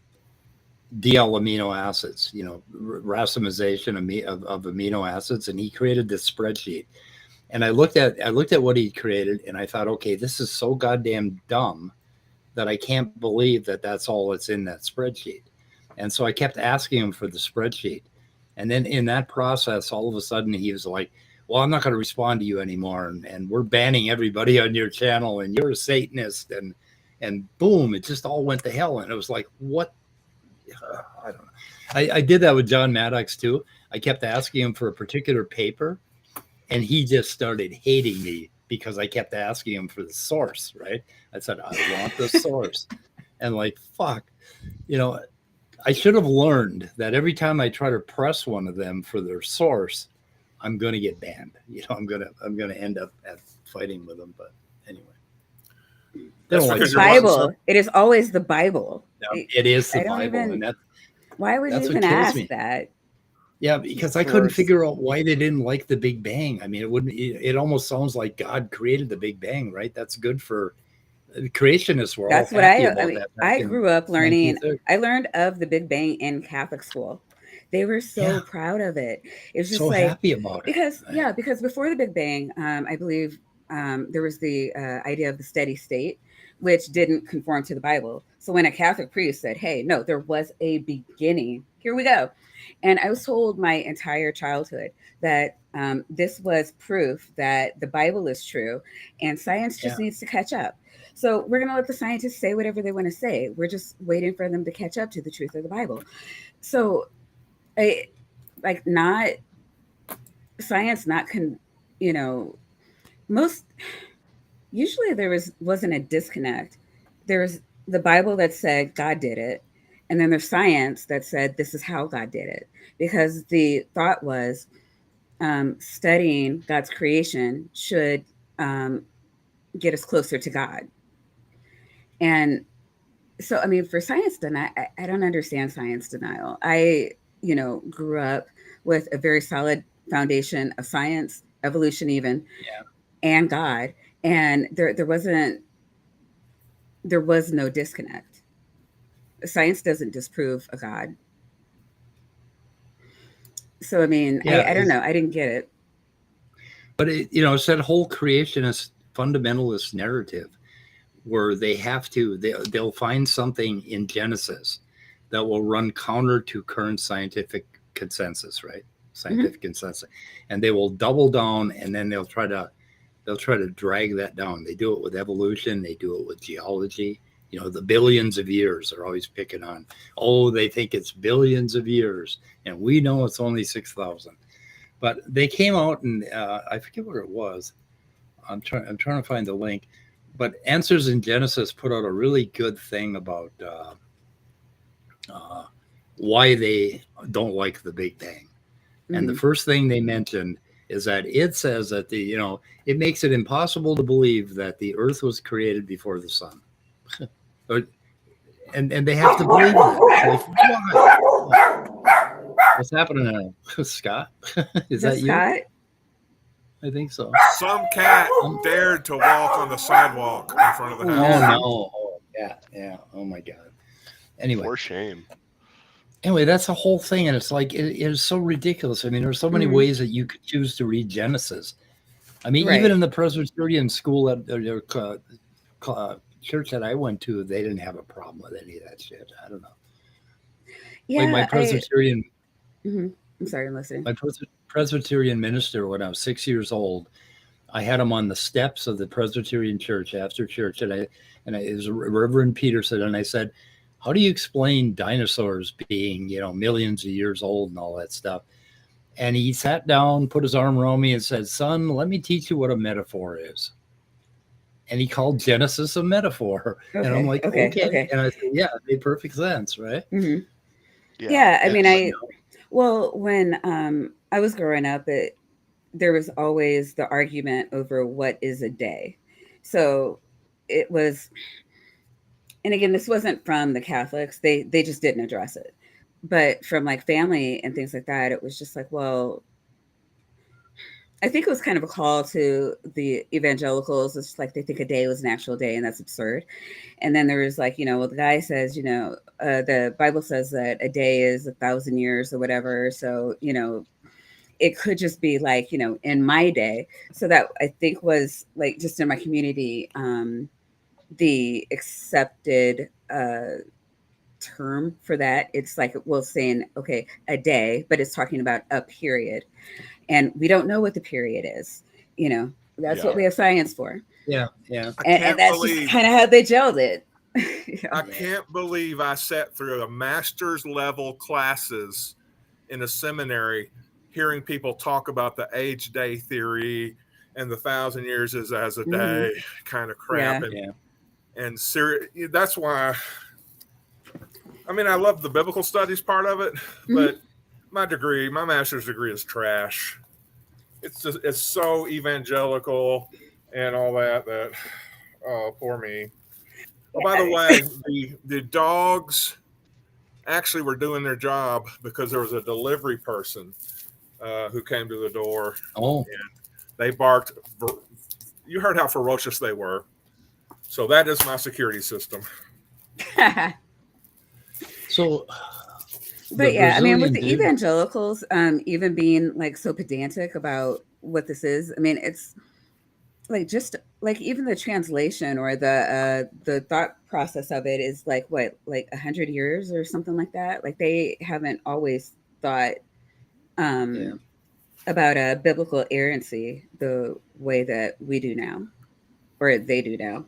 amino acids, racemization of amino acids, and he created this spreadsheet. And I looked at what he created, and I thought, okay, this is so goddamn dumb that I can't believe that that's all that's in that spreadsheet. And so I kept asking him for the spreadsheet. And then in that process, all of a sudden he was like, well, I'm not going to respond to you anymore. And we're banning everybody on your channel, and you're a Satanist. And boom, it just all went to hell. And it was like, what? I don't know. I did that with John Maddox too. I kept asking him for a particular paper, and he just started hating me because I kept asking him for the source, right? I said, I want the source. And like, fuck, I should have learned that every time I try to press one of them for their source, I'm going to get banned. I'm going to end up fighting with them. But anyway. The Bible. It is always the Bible. No, it is the Bible. Why would you even ask that? Yeah, because I couldn't figure out why they didn't like the Big Bang. I mean, it almost sounds like God created the Big Bang, right? That's good for creationists. That's what I grew up learning. I learned of the Big Bang in Catholic school. They were so proud of it. It was just so like, happy about it. Because before the Big Bang, I believe there was the idea of the steady state, which didn't conform to the Bible. So when a Catholic priest said, hey, no, there was a beginning, here we go. And I was told my entire childhood that this was proof that the Bible is true and science just needs to catch up. So we're going to let the scientists say whatever they want to say. We're just waiting for them to catch up to the truth of the Bible. So usually there wasn't a disconnect. There was the Bible that said God did it. And then there's science that said this is how God did it, because the thought was studying God's creation should get us closer to God. And so, I mean, for science denial, I don't understand science denial. I, grew up with a very solid foundation of science, evolution even, and God. And there was no disconnect. Science doesn't disprove a God. So, I mean, I don't know. I didn't get it. But, it's that whole creationist fundamentalist narrative where they'll find something in Genesis that will run counter to current scientific consensus, right? scientific consensus, and they will double down, and then they'll try to drag that down. They do it with evolution, they do it with geology. The billions of years, they're always picking on. Oh, they think it's billions of years, and we know it's only 6,000. But they came out, and I forget what it was. I'm trying to find the link. But Answers in Genesis put out a really good thing about why they don't like the Big Bang. And the first thing they mentioned is that it says that it makes it impossible to believe that the Earth was created before the sun. and they have to believe that. What's happening now? Scott? Is that you? Scott? I think so. Some cat dared to walk on the sidewalk in front of the house. Oh no! Oh yeah. Oh my God. Anyway, for shame. Anyway, that's the whole thing, and it's like it is so ridiculous. I mean, there's so many ways that you could choose to read Genesis. I mean, even in the Presbyterian school at church that I went to, they didn't have a problem with any of that shit. I don't know. Yeah, like my Presbyterian. I'm sorry, I'm listening. My Presbyterian minister, when I was 6 years old, I had him on the steps of the Presbyterian church after church, and it was Reverend Peterson, and I said, "How do you explain dinosaurs being, millions of years old and all that stuff?" And he sat down, put his arm around me, and said, "Son, let me teach you what a metaphor is." And he called Genesis a metaphor, and I'm like, okay. And I said, "Yeah, it made perfect sense, right?" Mm-hmm. Yeah, I mean, when I was growing up, there was always the argument over what is a day. So it was, and again, this wasn't from the Catholics. They just didn't address it. But from like family and things like that, it was just like, well, I think it was kind of a call to the evangelicals. It's like they think a day was an actual day, and that's absurd. And then there was like, well, the guy says, the Bible says that a day is 1,000 years or whatever. So, it could just be like, in my day. So that I think was like just in my community, the accepted term for that. It's like, well, saying, okay, a day, but it's talking about a period. And we don't know what the period is. That's what we have science for. Yeah. And that's just kind of how they gelled it. I can't believe I sat through a master's level classes in a seminary hearing people talk about the age day theory and the 1,000 years is as a day kind of crap. And that's why, I mean, I love the biblical studies part of it, but my master's degree is trash. It's so evangelical and all that, oh, poor me. Oh, by the way, the dogs actually were doing their job because there was a delivery person who came to the door. Oh. And they barked. You heard how ferocious they were. So that is my security system. So... But yeah, I mean, with the evangelicals, even being like so pedantic about what this is, I mean, it's like just like even the translation or the thought process of it is like what, like 100 years or something like that. Like they haven't always thought about a biblical errancy the way that we do now, or they do now.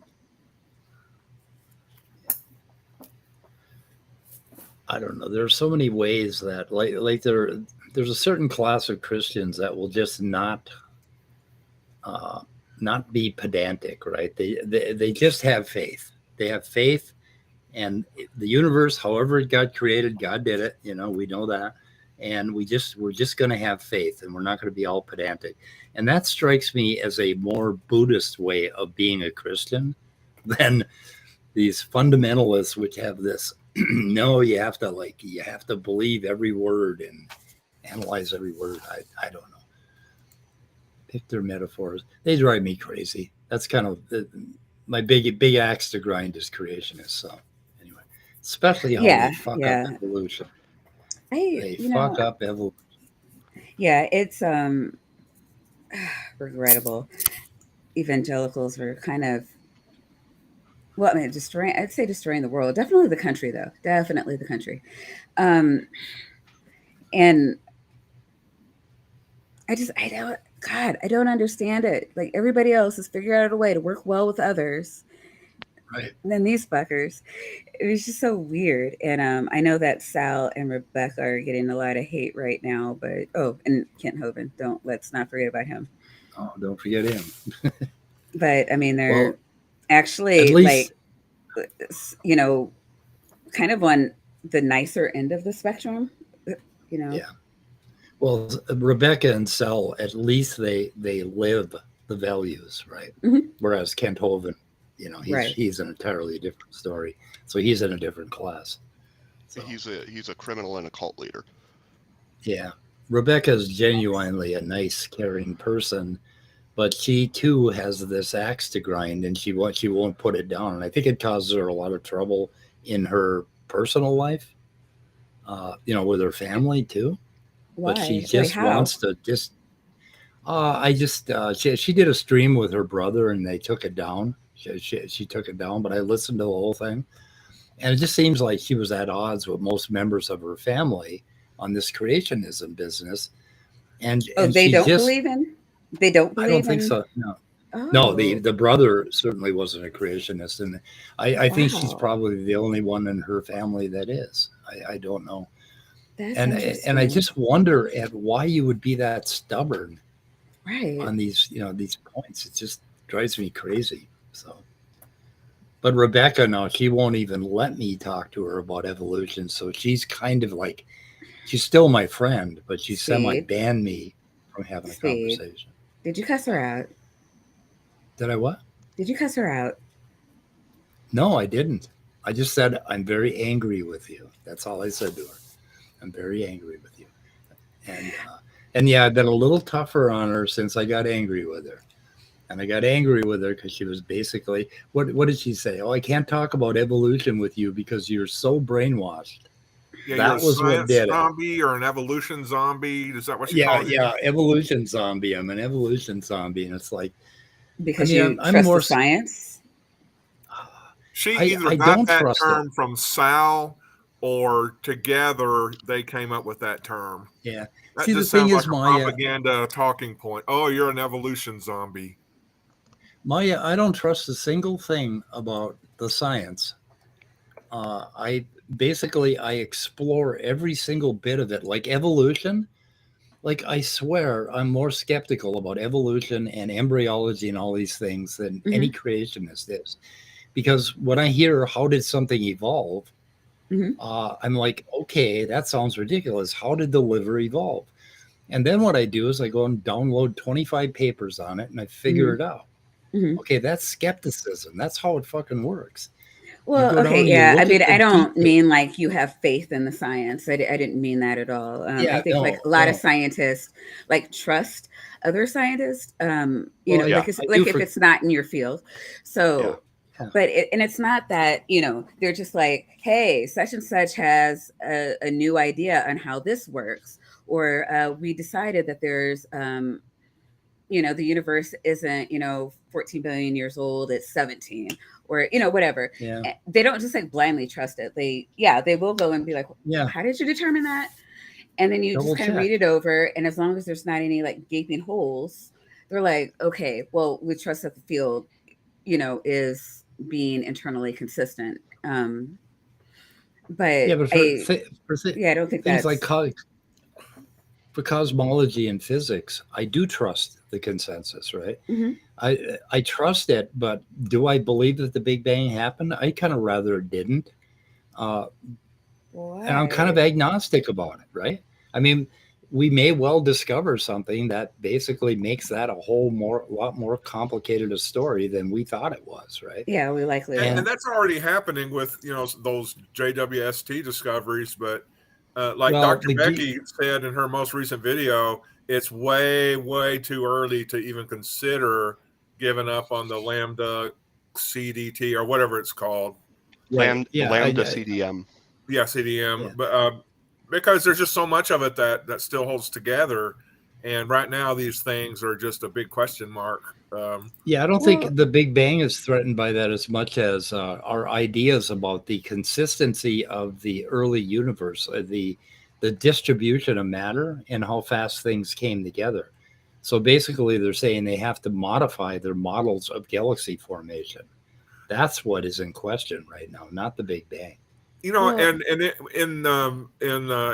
I don't know. There are so many ways that like there's a certain class of Christians that will just not be pedantic, right? They just have faith. They have faith, and the universe, however it got created, God did it. We know that, and we're just going to have faith, and we're not going to be all pedantic. And that strikes me as a more Buddhist way of being a Christian than these fundamentalists, which have this. No, you have to believe every word and analyze every word. I don't know. Pick their metaphors. They drive me crazy. That's kind of my big axe to grind as creationists. So anyway, especially how they fuck up evolution. They fuck up evolution. Yeah, it's regrettable. Evangelicals were kind of, well, I mean, I'd say destroying the world. Definitely the country, though. Definitely the country. And I don't understand it. Like everybody else has figured out a way to work well with others. Right. And then these fuckers, it was just so weird. And I know that Sal and Rebecca are getting a lot of hate right now, but and Kent Hovind, let's not forget about him. Oh, don't forget him. But I mean, they're Well, actually at least, kind of on the nicer end of the spectrum. yeah. Well, Rebecca and Sal, at least they live the values, right? Mm-hmm. Whereas Kent Hovind, Right. he's an entirely different story. So he's in a different class. So, he's a criminal and a cult leader. Yeah. Rebecca's genuinely a nice, caring person, but she too has this axe to grind, and she won't put it down. And I think it causes her a lot of trouble in her personal life, with her family too. Why? But she Wait, just how? wants to she did a stream with her brother and they took it down. She took it down, but I listened to the whole thing, and it just seems like she was at odds with most members of her family on this creationism business. And They she don't just, believe in. They don't I don't believe think in. so. No. Oh, No, the brother certainly wasn't a creationist, and I think she's wow. probably the only one in her family that is. I don't know, That's and interesting. I just wonder at why you would be that stubborn right on these these points. It just drives me crazy. So, but Rebecca, no, she won't even let me talk to her about evolution. So she's kind of like, she's still my friend, but she semi Speed. banned me from having a Speed. conversation. Did you cuss her out? Did I what? Did you cuss her out? No, I didn't. I just said, I'm very angry with you. That's all I said to her. I'm very angry with you. And yeah, I've been a little tougher on her since I got angry with her. And I got angry with her because she was basically, what did she say? Oh, I can't talk about evolution with you because you're so brainwashed. Yeah, that you're was a what science did zombie or an evolution zombie. Is that what she it. called it? Yeah, evolution zombie. I'm an evolution zombie. And it's like, Because you I'm trust more, the science? She I either got don't that trust term it. from Sal or together they came up with that term. Yeah. That See, the just thing sounds like is, a Maya, propaganda talking point. Oh, you're an evolution zombie. I don't trust a single thing about the science. I explore every single bit of it, like evolution. Like, I swear I'm more skeptical about evolution and embryology and all these things than any Mm-hmm. creationist is. Because when I hear how did something evolve, Mm-hmm. I'm like, okay, that sounds ridiculous. How did the liver evolve? And then what I do is I go and download 25 papers on it and I figure Mm-hmm. it out. Mm-hmm. Okay, that's skepticism. That's how it fucking works. You Well, go down okay, and you yeah. I look mean, at the I don't detail. mean like you have faith in the science. I didn't mean that at all. I Yeah, think like a lot of no. scientists like trust other scientists. Well, Yeah. It's I do like if it's not in your field. Yeah. So, but and it's not that they're just like, hey, such and such has a new idea on how this works, or we decided that there's the universe isn't 14 billion years old, it's 17, or whatever. Yeah. They don't just like blindly trust it. They will go and be like, Yeah. how did you determine that? And then you Double just kind of check. read it over, and as long as there's not any like gaping holes, they're like, okay, well, we trust that the field is being internally consistent. But Yeah, but I don't think things like that's for cosmology and physics, I do trust the consensus, right? Mhm. I trust it, but do I believe that the Big Bang happened? I kind of rather it didn't. And I'm kind of why. agnostic about it, right? I mean, we may well discover something that basically makes that a lot more complicated a story than we thought it was, right? Yeah, we likely And will. that's already happening with those JWST discoveries. But like Well, Dr. Becky said in her most recent video, it's way, way too early to even consider giving up on the lambda CDT or whatever it's called. right. Lambda CDM. Yeah, CDM. Yeah. But because there's just so much of it that still holds together. And right now, these things are just a big question mark. Yeah, I don't Well, think the Big Bang is threatened by that as much as our ideas about the consistency of the early universe, the distribution of matter, and how fast things came together. So basically, they're saying they have to modify their models of galaxy formation. That's what is in question right now, not the Big Bang. In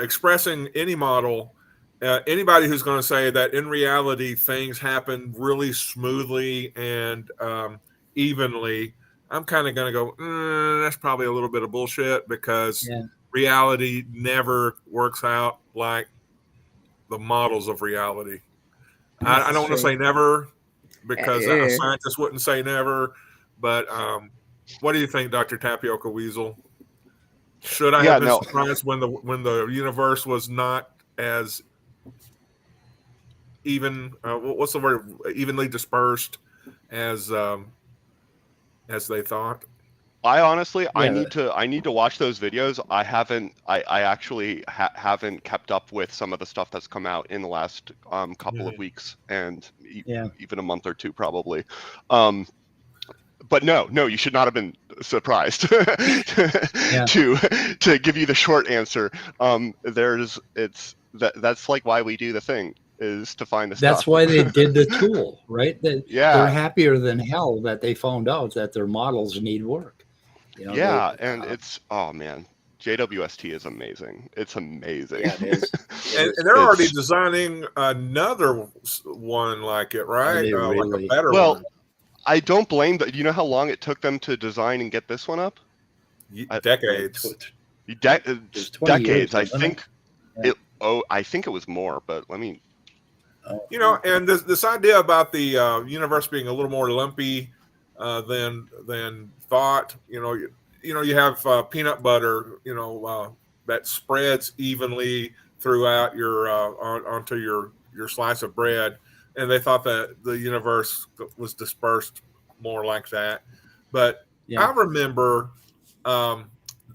expressing any model, anybody who's going to say that in reality things happen really smoothly and evenly, I'm kind of going to go, that's probably a little bit of bullshit, because reality never works out like the models of reality. I don't want to say never, because a scientist wouldn't say never, but what do you think, Dr. Tapioca Weasel? Should I have been surprised when the universe was not as even? What's the word? Evenly dispersed as they thought. I honestly, I need to watch those videos. I actually haven't kept up with some of the stuff that's come out in the last couple of weeks, and even a month or two probably. But no, you should not have been surprised. To give you the short answer, that's like why we do the thing, is to find the stuff. That's why they did the tool, right? They're happier than hell that they found out that their models need work. and it's, oh man, JWST is amazing. It's amazing. Yeah, it is. And they're already designing another one like it, right? Really? Like a better one. I don't blame them. You know how long it took them to design and get this one up? Decades. Decades. I think I think it was more, but let me. And this idea about the universe being a little more lumpy than thought. You have peanut butter. That spreads evenly throughout your onto your slice of bread. And they thought that the universe was dispersed more like that. But I remember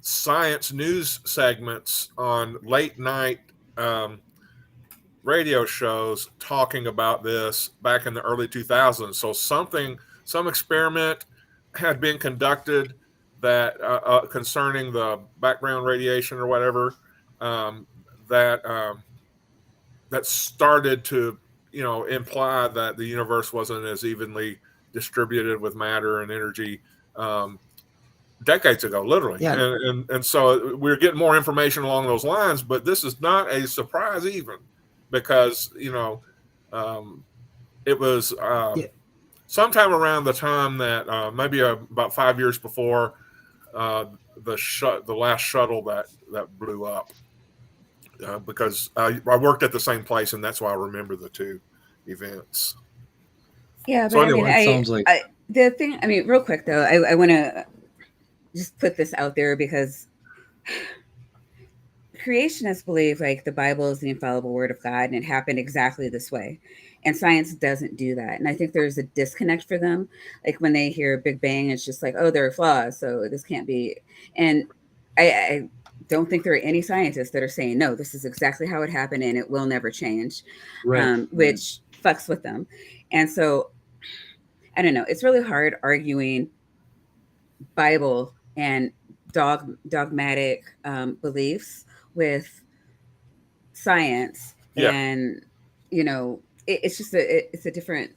science news segments on late night radio shows talking about this back in the early 2000s. So some experiment had been conducted that concerning the background radiation or whatever that started to imply that the universe wasn't as evenly distributed with matter and energy decades ago, literally. Yeah. And so we're getting more information along those lines, but this is not a surprise even, because it was sometime around the time that maybe about 5 years before the last shuttle that blew up. Because I worked at the same place, and that's why I remember the two events. Yeah, but so anyway, the thing, real quick though, I want to just put this out there, because creationists believe like the Bible is the infallible word of God, and it happened exactly this way. And science doesn't do that. And I think there's a disconnect for them. Like when they hear Big Bang, it's just like, oh, there are flaws, so this can't be. And I don't think there are any scientists that are saying, no, this is exactly how it happened and it will never change, which fucks with them. And so, I don't know, it's really hard arguing Bible and dogmatic beliefs with science. And, it's just it's a different.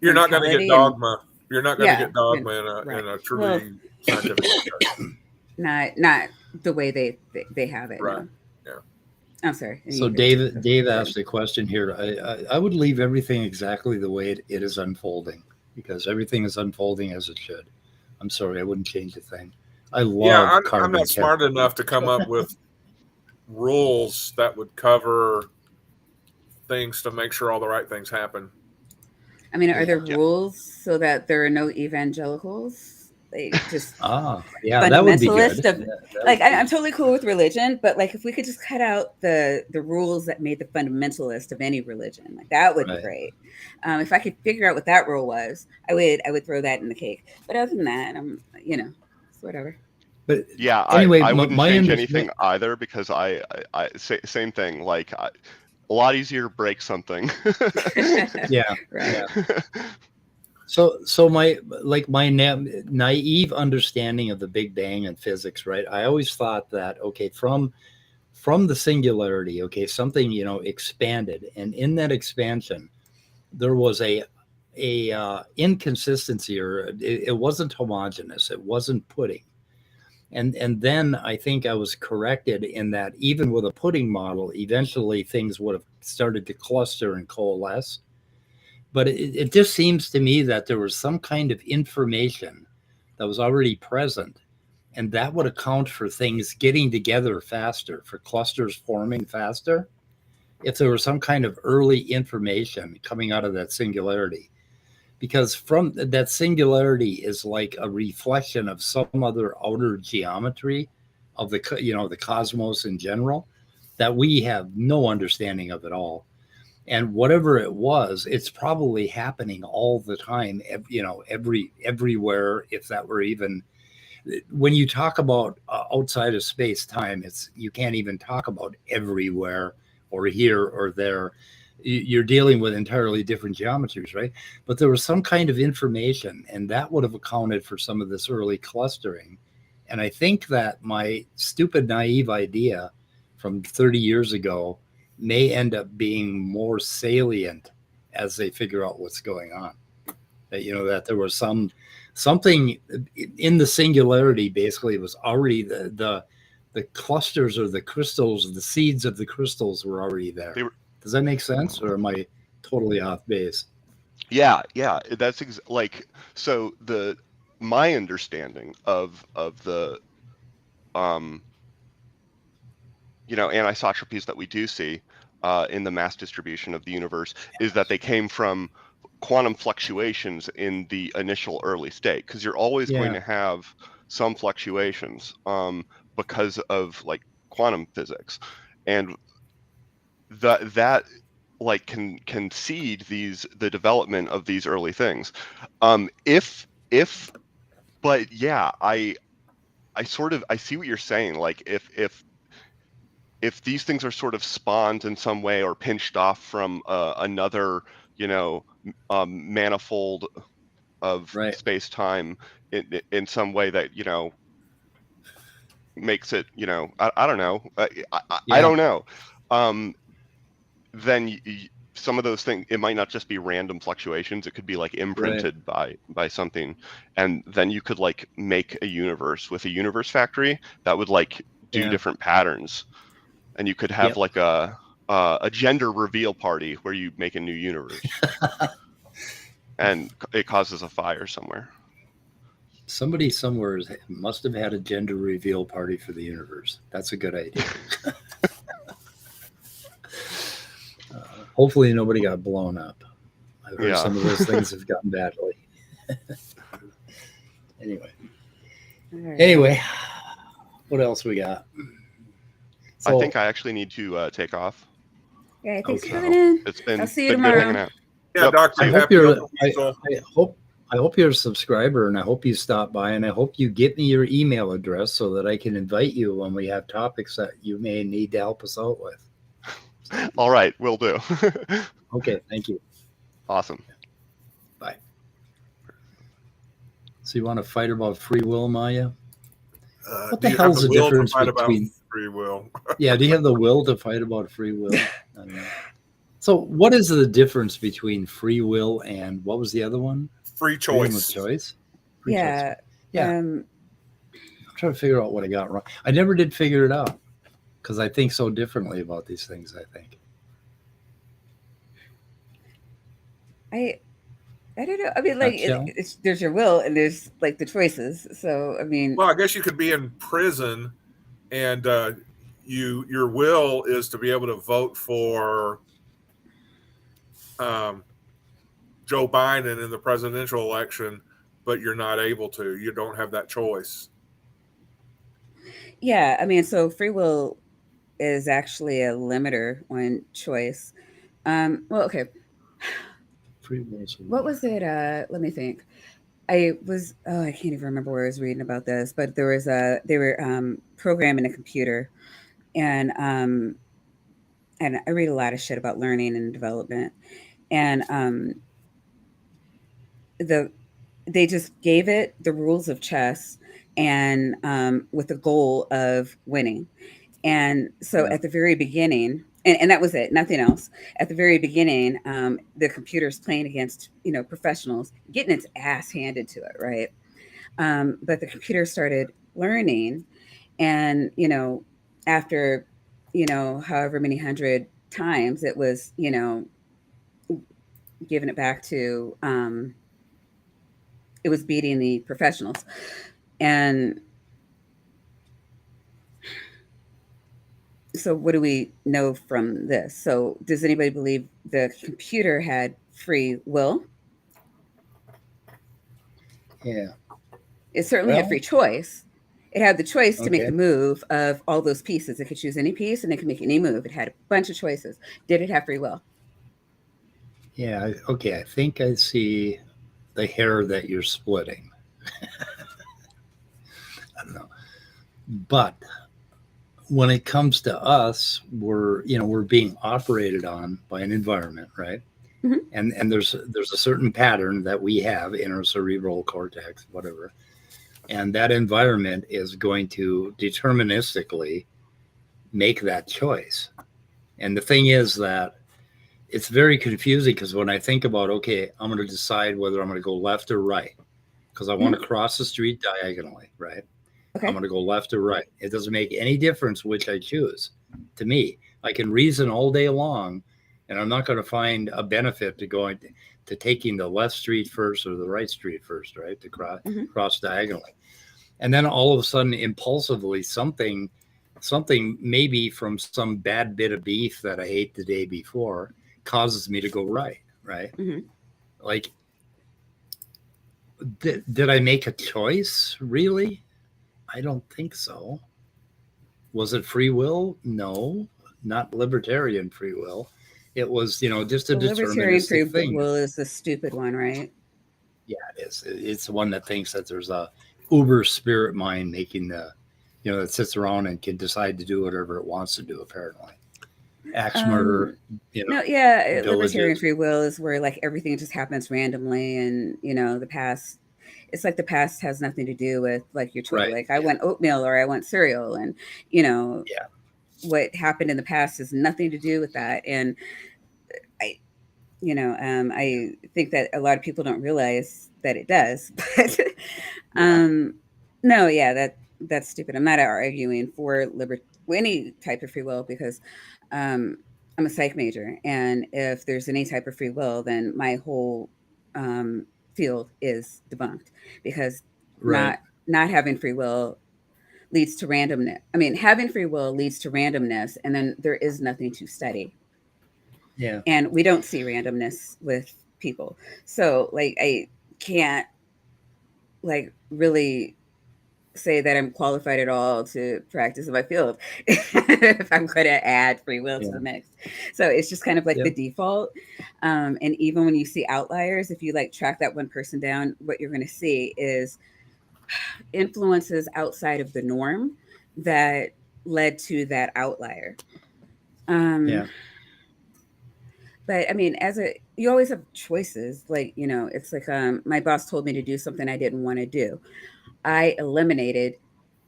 You're not going to get dogma. You're not going to get dogma in a truly scientific discussion. Not the way they have it. Right. No. Yeah. I'm sorry. So Dave asked a question here. I would leave everything exactly the way it is unfolding, because everything is unfolding as it should. I'm sorry, I wouldn't change a thing. I'm not smart enough to come up with rules that would cover things to make sure all the right things happen. Are there rules so that there are no evangelicals? They just that would be good. I'm totally cool with religion, but like if we could just cut out the rules that made the fundamentalist of any religion, like that would be great. If I could figure out what that rule was, I would throw that in the cake. But other than that, it's whatever. But anyway, I wouldn't change anything either, because I same thing. Like a lot easier to break something. Right. So my naive understanding of the Big Bang and physics, right? I always thought that, from the singularity, something, expanded. And in that expansion, there was a inconsistency, or it wasn't homogeneous. It wasn't pudding. And then I think I was corrected in that even with a pudding model, eventually things would have started to cluster and coalesce. But it just seems to me that there was some kind of information that was already present, and that would account for things getting together faster, for clusters forming faster, if there was some kind of early information coming out of that singularity. Because from that singularity is like a reflection of some other outer geometry of the cosmos in general that we have no understanding of at all. And whatever it was, it's probably happening all the time, everywhere. If that were even, when you talk about outside of space time, you can't even talk about everywhere or here or there. You're dealing with entirely different geometries, right? But there was some kind of information, and that would have accounted for some of this early clustering. And I think that my stupid, naive idea from 30 years ago may end up being more salient as they figure out what's going on. That there was something in the singularity. Basically, it was already the clusters or the crystals, the seeds of the crystals were already there. Does that make sense, or am I totally off base? Yeah, that's so my understanding of the anisotropies that we do see in the mass distribution of the universe is that they came from quantum fluctuations in the initial early state, because you're always going to have some fluctuations because of like quantum physics, and that like can seed the development of these early things. But yeah, I see what you're saying. Like if these things are sort of spawned in some way or pinched off from another manifold of space-time in some way that makes it I don't know, I don't know, then some of those things, it might not just be random fluctuations, it could be like imprinted by something, and then you could like make a universe with a universe factory that would like do different patterns, and you could have like a gender reveal party where you make a new universe and it causes a fire somewhere. Somebody somewhere must have had a gender reveal party for the universe. That's a good idea. Hopefully nobody got blown up. I've heard some of those things have gotten badly. Anyway, what else we got? So, I think I actually need to take off. Yeah, thanks for coming in. I'll see you tomorrow. Good hanging out. Yeah, Doctor. I hope you're a subscriber, and I hope you stop by, and I hope you get me your email address so that I can invite you when we have topics that you may need to help us out with. All right, will do. Okay, thank you. Awesome. Bye. So you want to fight about free will, Maya? What the hell's the difference between free will? Yeah, do you have the will to fight about free will? I don't know. So what is the difference between free will and what was the other one? Free choice. Free choice. I'm trying to figure out what I got wrong. I never did figure it out because I think so differently about these things, I think. I don't know. I mean, like, there's your will and there's like the choices. So, I mean, well, I guess you could be in prison, and your will is to be able to vote for Joe Biden in the presidential election, but you're not able to. You don't have that choice. Yeah, I mean, so free will is actually a limiter on choice. Well, okay. What was it? Let me think. I can't even remember where I was reading about this, but they were programming a computer, and I read a lot of shit about learning and development, and they just gave it the rules of chess, and with the goal of winning. And so at the very beginning, and that was it, nothing else. At the very beginning, the computer's playing against, professionals, getting its ass handed to it, right? But the computer started learning, and after however many hundred times, it was giving it back to it was beating the professionals. And so what do we know from this? So does anybody believe the computer had free will? Yeah. It certainly had free choice. It had the choice to make Okay. the move of all those pieces. It could choose any piece and it could make any move. It had a bunch of choices. Did it have free will? Yeah. Okay. I think I see the hair that you're splitting. I don't know. But when it comes to us, we're being operated on by an environment, right? Mhm. And there's a certain pattern that we have in our cerebral cortex, whatever, and that environment is going to deterministically make that choice. And the thing is that it's very confusing because when I think about, okay, I'm going to decide whether I'm going to go left or right because I want to cross the street diagonally, right? Okay. I'm going to go left or right. It doesn't make any difference which I choose. To me, I can reason all day long, and I'm not going to find a benefit to going to taking the left street first or the right street first, right? To cross diagonally. And then all of a sudden, impulsively, something maybe from some bad bit of beef that I ate the day before causes me to go right. Mm-hmm. Like, did I make a choice? Really? I don't think so. Was it free will? No, not libertarian free will. It was, just a The libertarian free deterministic thing. will is the stupid one, right? Yeah, it is. It's the one that thinks that there's a uber spirit mind making that sits around and can decide to do whatever it wants to do, apparently. Axe murder, No, yeah, villages. libertarian free will is where like everything just happens randomly, and the past. It's like the past has nothing to do with like your choice. Right. Like I want oatmeal or I want cereal, and Yeah. what happened in the past has nothing to do with that. And I, I think that a lot of people don't realize that it does. But no, yeah, that's stupid. I'm not arguing for any type of free will because I'm a psych major, and if there's any type of free will, then my whole field is debunked because Right. not having free will leads to randomness. I mean, having free will leads to randomness, and then there is nothing to study. Yeah. And we don't see randomness with people. So, like, I can't like really say that I'm qualified at all to practice in my field if I'm going to add free will to the mix. So it's just kind of like the default. And even when you see outliers, if you like track that one person down, what you're going to see is influences outside of the norm that led to that outlier. But I mean, you always have choices. Like, it's like my boss told me to do something I didn't want to do. I eliminated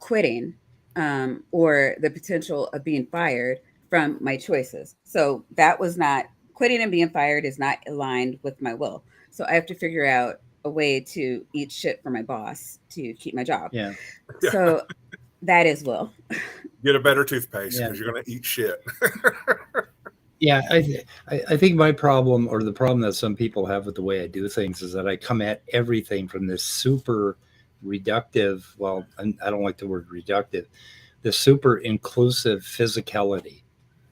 quitting or the potential of being fired from my choices. So that was not quitting and being fired is not aligned with my will. So I have to figure out a way to eat shit for my boss to keep my job. Yeah. So that is will. Get a better toothpaste because you're going to eat shit. Yeah, I think my problem, or the problem that some people have with the way I do things, is that I come at everything from this super reductive, well, I don't like the word reductive, the super inclusive physicality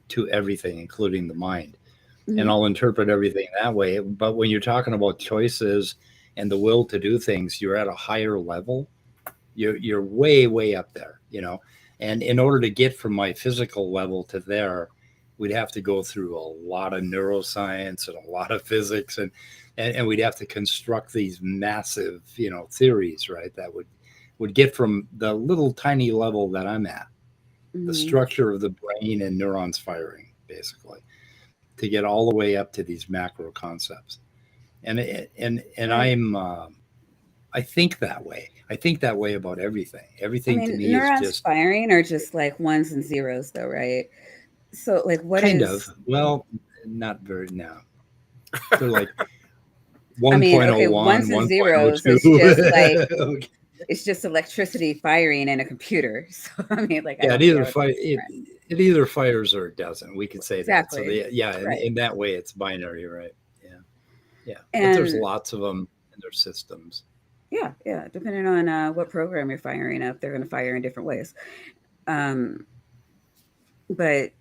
to everything, including the mind. Mm-hmm. And I'll interpret everything that way. But when you're talking about choices and the will to do things, you're at a higher level. You're way, way up there, And in order to get from my physical level to there, we'd have to go through a lot of neuroscience and a lot of physics, and we'd have to construct these massive, theories, right? That would get from the little tiny level that I'm at, the structure of the brain and neurons firing, basically, to get all the way up to these macro concepts. And I think that way. I think that way about everything. Everything to me neurons is just firing are just like ones and zeros, though, right? So, like, what kind is? of. Well, not very now. They're like I mean, 1.01, okay, ones and zeros. It's just like 1.02. Okay. it's just electricity firing in a computer. So I mean, like, I Yeah, don't see how it's different. it either fires or it doesn't. We could say that. So Exactly. yeah, Right. in that way, it's binary, right? Yeah, yeah. But there's And lots of them in their systems. yeah, yeah. Depending on what program you're firing up, they're going to fire in different ways. Um, but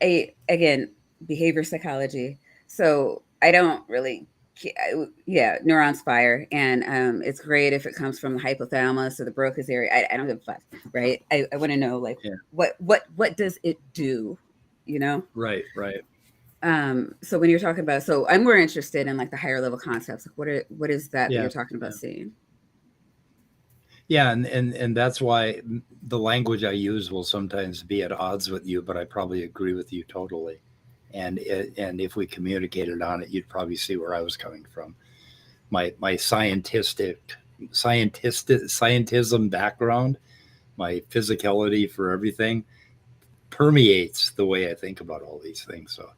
again, behavior psychology. So I don't really, yeah, neurons fire, and it's great if it comes from the hypothalamus or the Broca's area. I don't give a fuck, right? I want to know like Yeah. what does it do, you know? Right, right. So when you're talking about, so I'm more interested in like the higher level concepts. Like what is that Yeah, you're talking about yeah. seeing? Yeah, and that's why the language I use will sometimes be at odds with you, but I probably agree with you totally. And if we communicated on it, you'd probably see where I was coming from. My scientism background, my physicality for everything permeates the way I think about all these things. So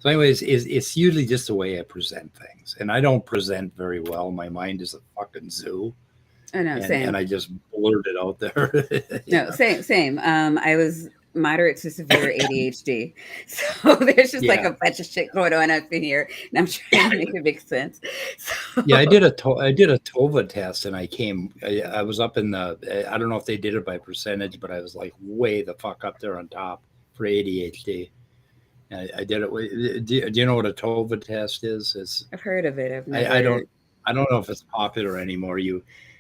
anyways, it's usually just the way I present things, and I don't present very well. My mind is a fucking zoo. I know, same. And I just blurted it out there. No, same. I was moderate to severe ADHD, so there's just like Yeah. a bunch of shit going on up in here, and I'm trying to make it make sense. So, Yeah, I did a TOVA test, and I was up in the. I don't know if they did it by percentage, but I was like way the fuck up there on top for ADHD. I did it. Do you know what a TOVA test is? It's I've heard of it. I've never. I don't know if it's popular anymore.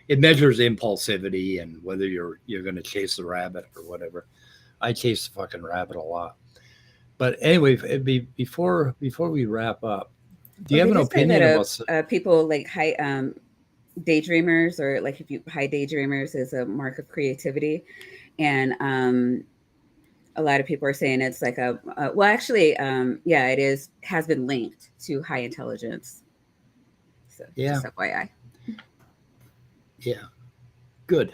It measures impulsivity and whether you're going to chase the rabbit or whatever. I chase the fucking rabbit a lot. But anyway, before we wrap up, do you have an opinion about people like high daydreamers, or like if you high daydreamers is a mark of creativity, and a lot of people are saying it's like well, actually, yeah, it has been linked to high intelligence. So yeah, just FYI. Yeah, good.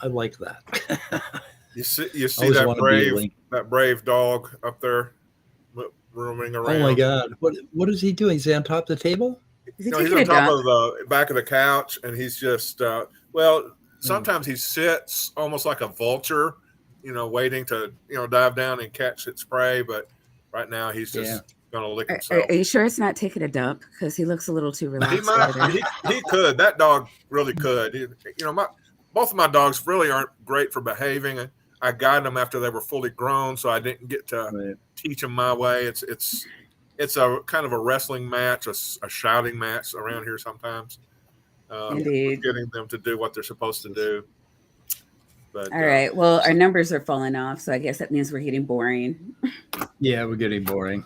I like that. You see that brave dog up there roaming around. Oh my God! What is he doing? He's on top of the table. He's on top of the back of the couch, and he's just sometimes he sits almost like a vulture, waiting to dive down and catch its prey. But right now he's just gonna lick himself. Are you sure it's not taking a dump? Because he looks a little too relaxed. He could. That dog really could. Both of my dogs really aren't great for behaving. I got them after they were fully grown, so I didn't get to teach them my way. It's a kind of a wrestling match, a shouting match around here sometimes. Indeed. Getting them to do what they're supposed to do. But, all right. Well, our numbers are falling off, so I guess that means we're getting boring. Yeah, we're getting boring.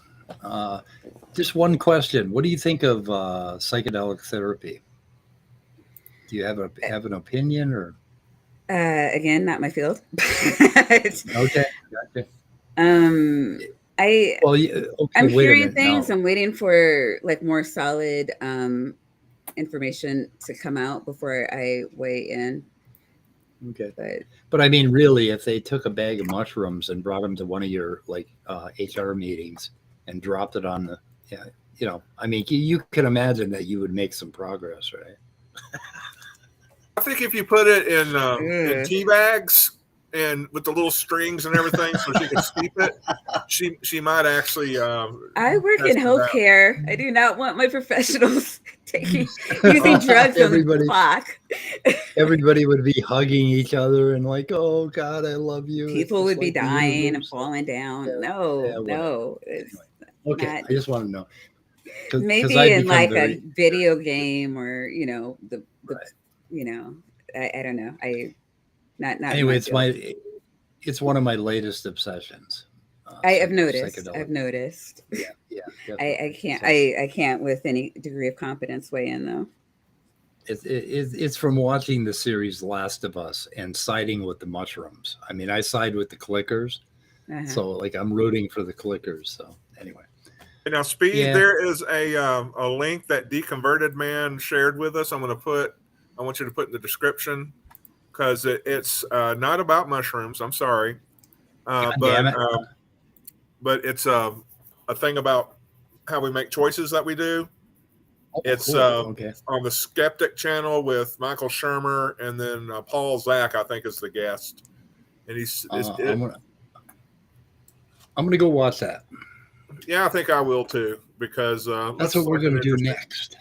Just one question: what do you think of psychedelic therapy? Do you have an opinion or? Again, not my field. Okay. Gotcha. I'm hearing things. No. I'm waiting for like more solid information to come out before I weigh in. Okay. But I mean, really, if they took a bag of mushrooms and brought them to one of your HR meetings and dropped it on I mean, you can imagine that you would make some progress, right? I think if you put it in tea bags and with the little strings and everything, so she can steep it, she might actually. I work in healthcare. I do not want my professionals using drugs on the clock. Everybody would be hugging each other and like, oh God, I love you. People would be dying and falling down. Yeah. No. Okay, I just want to know. Maybe in like a video game or I don't know. Not anyway. It's one of my latest obsessions. I have noticed. I've noticed. Yeah. I can't with any degree of competence weigh in though. It's from watching the series Last of Us and siding with the mushrooms. I mean, I side with the clickers, so like I'm rooting for the clickers. So anyway. Now, Speed, there is a link that Deconverted Man shared with us. I want you to put in the description because it's not about mushrooms. I'm sorry, but but it's a thing about how we make choices that we do. Oh, It's cool. Okay. on the Skeptic channel with Michael Shermer, and then Paul Zach, I think, is the guest. And I'm gonna go watch that. Yeah, I think I will too, because that's what we're gonna do next.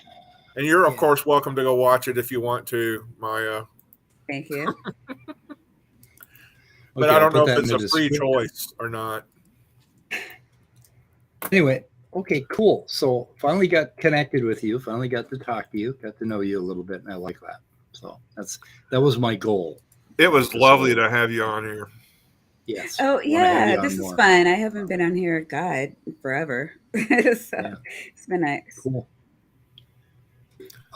And you're of course welcome to go watch it if you want to, Maya. Thank you. But I don't know if it's a free choice or not. Anyway, okay, cool. So finally got connected with you. Finally got to talk to you. Got to know you a little bit, and I like that. So that was my goal. It was lovely to have you on here. Yes. Oh yeah, this is fun. I haven't been on here, God, forever. So it's been nice. Cool.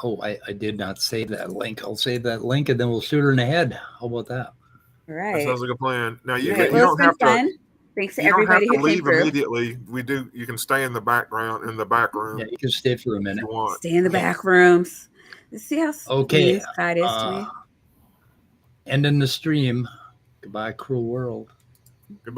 Oh, I did not save that link. I'll save that link and then we'll shoot her in the head. How about that? All right. That sounds like a plan. Now you don't have to. Thanks to everybody who leave immediately. You can stay in the background in the back room. Yeah, you can stay for a minute. Stay in the back rooms. Let's see how okay. God is to me. Ending the stream. Goodbye, cruel world. Goodbye.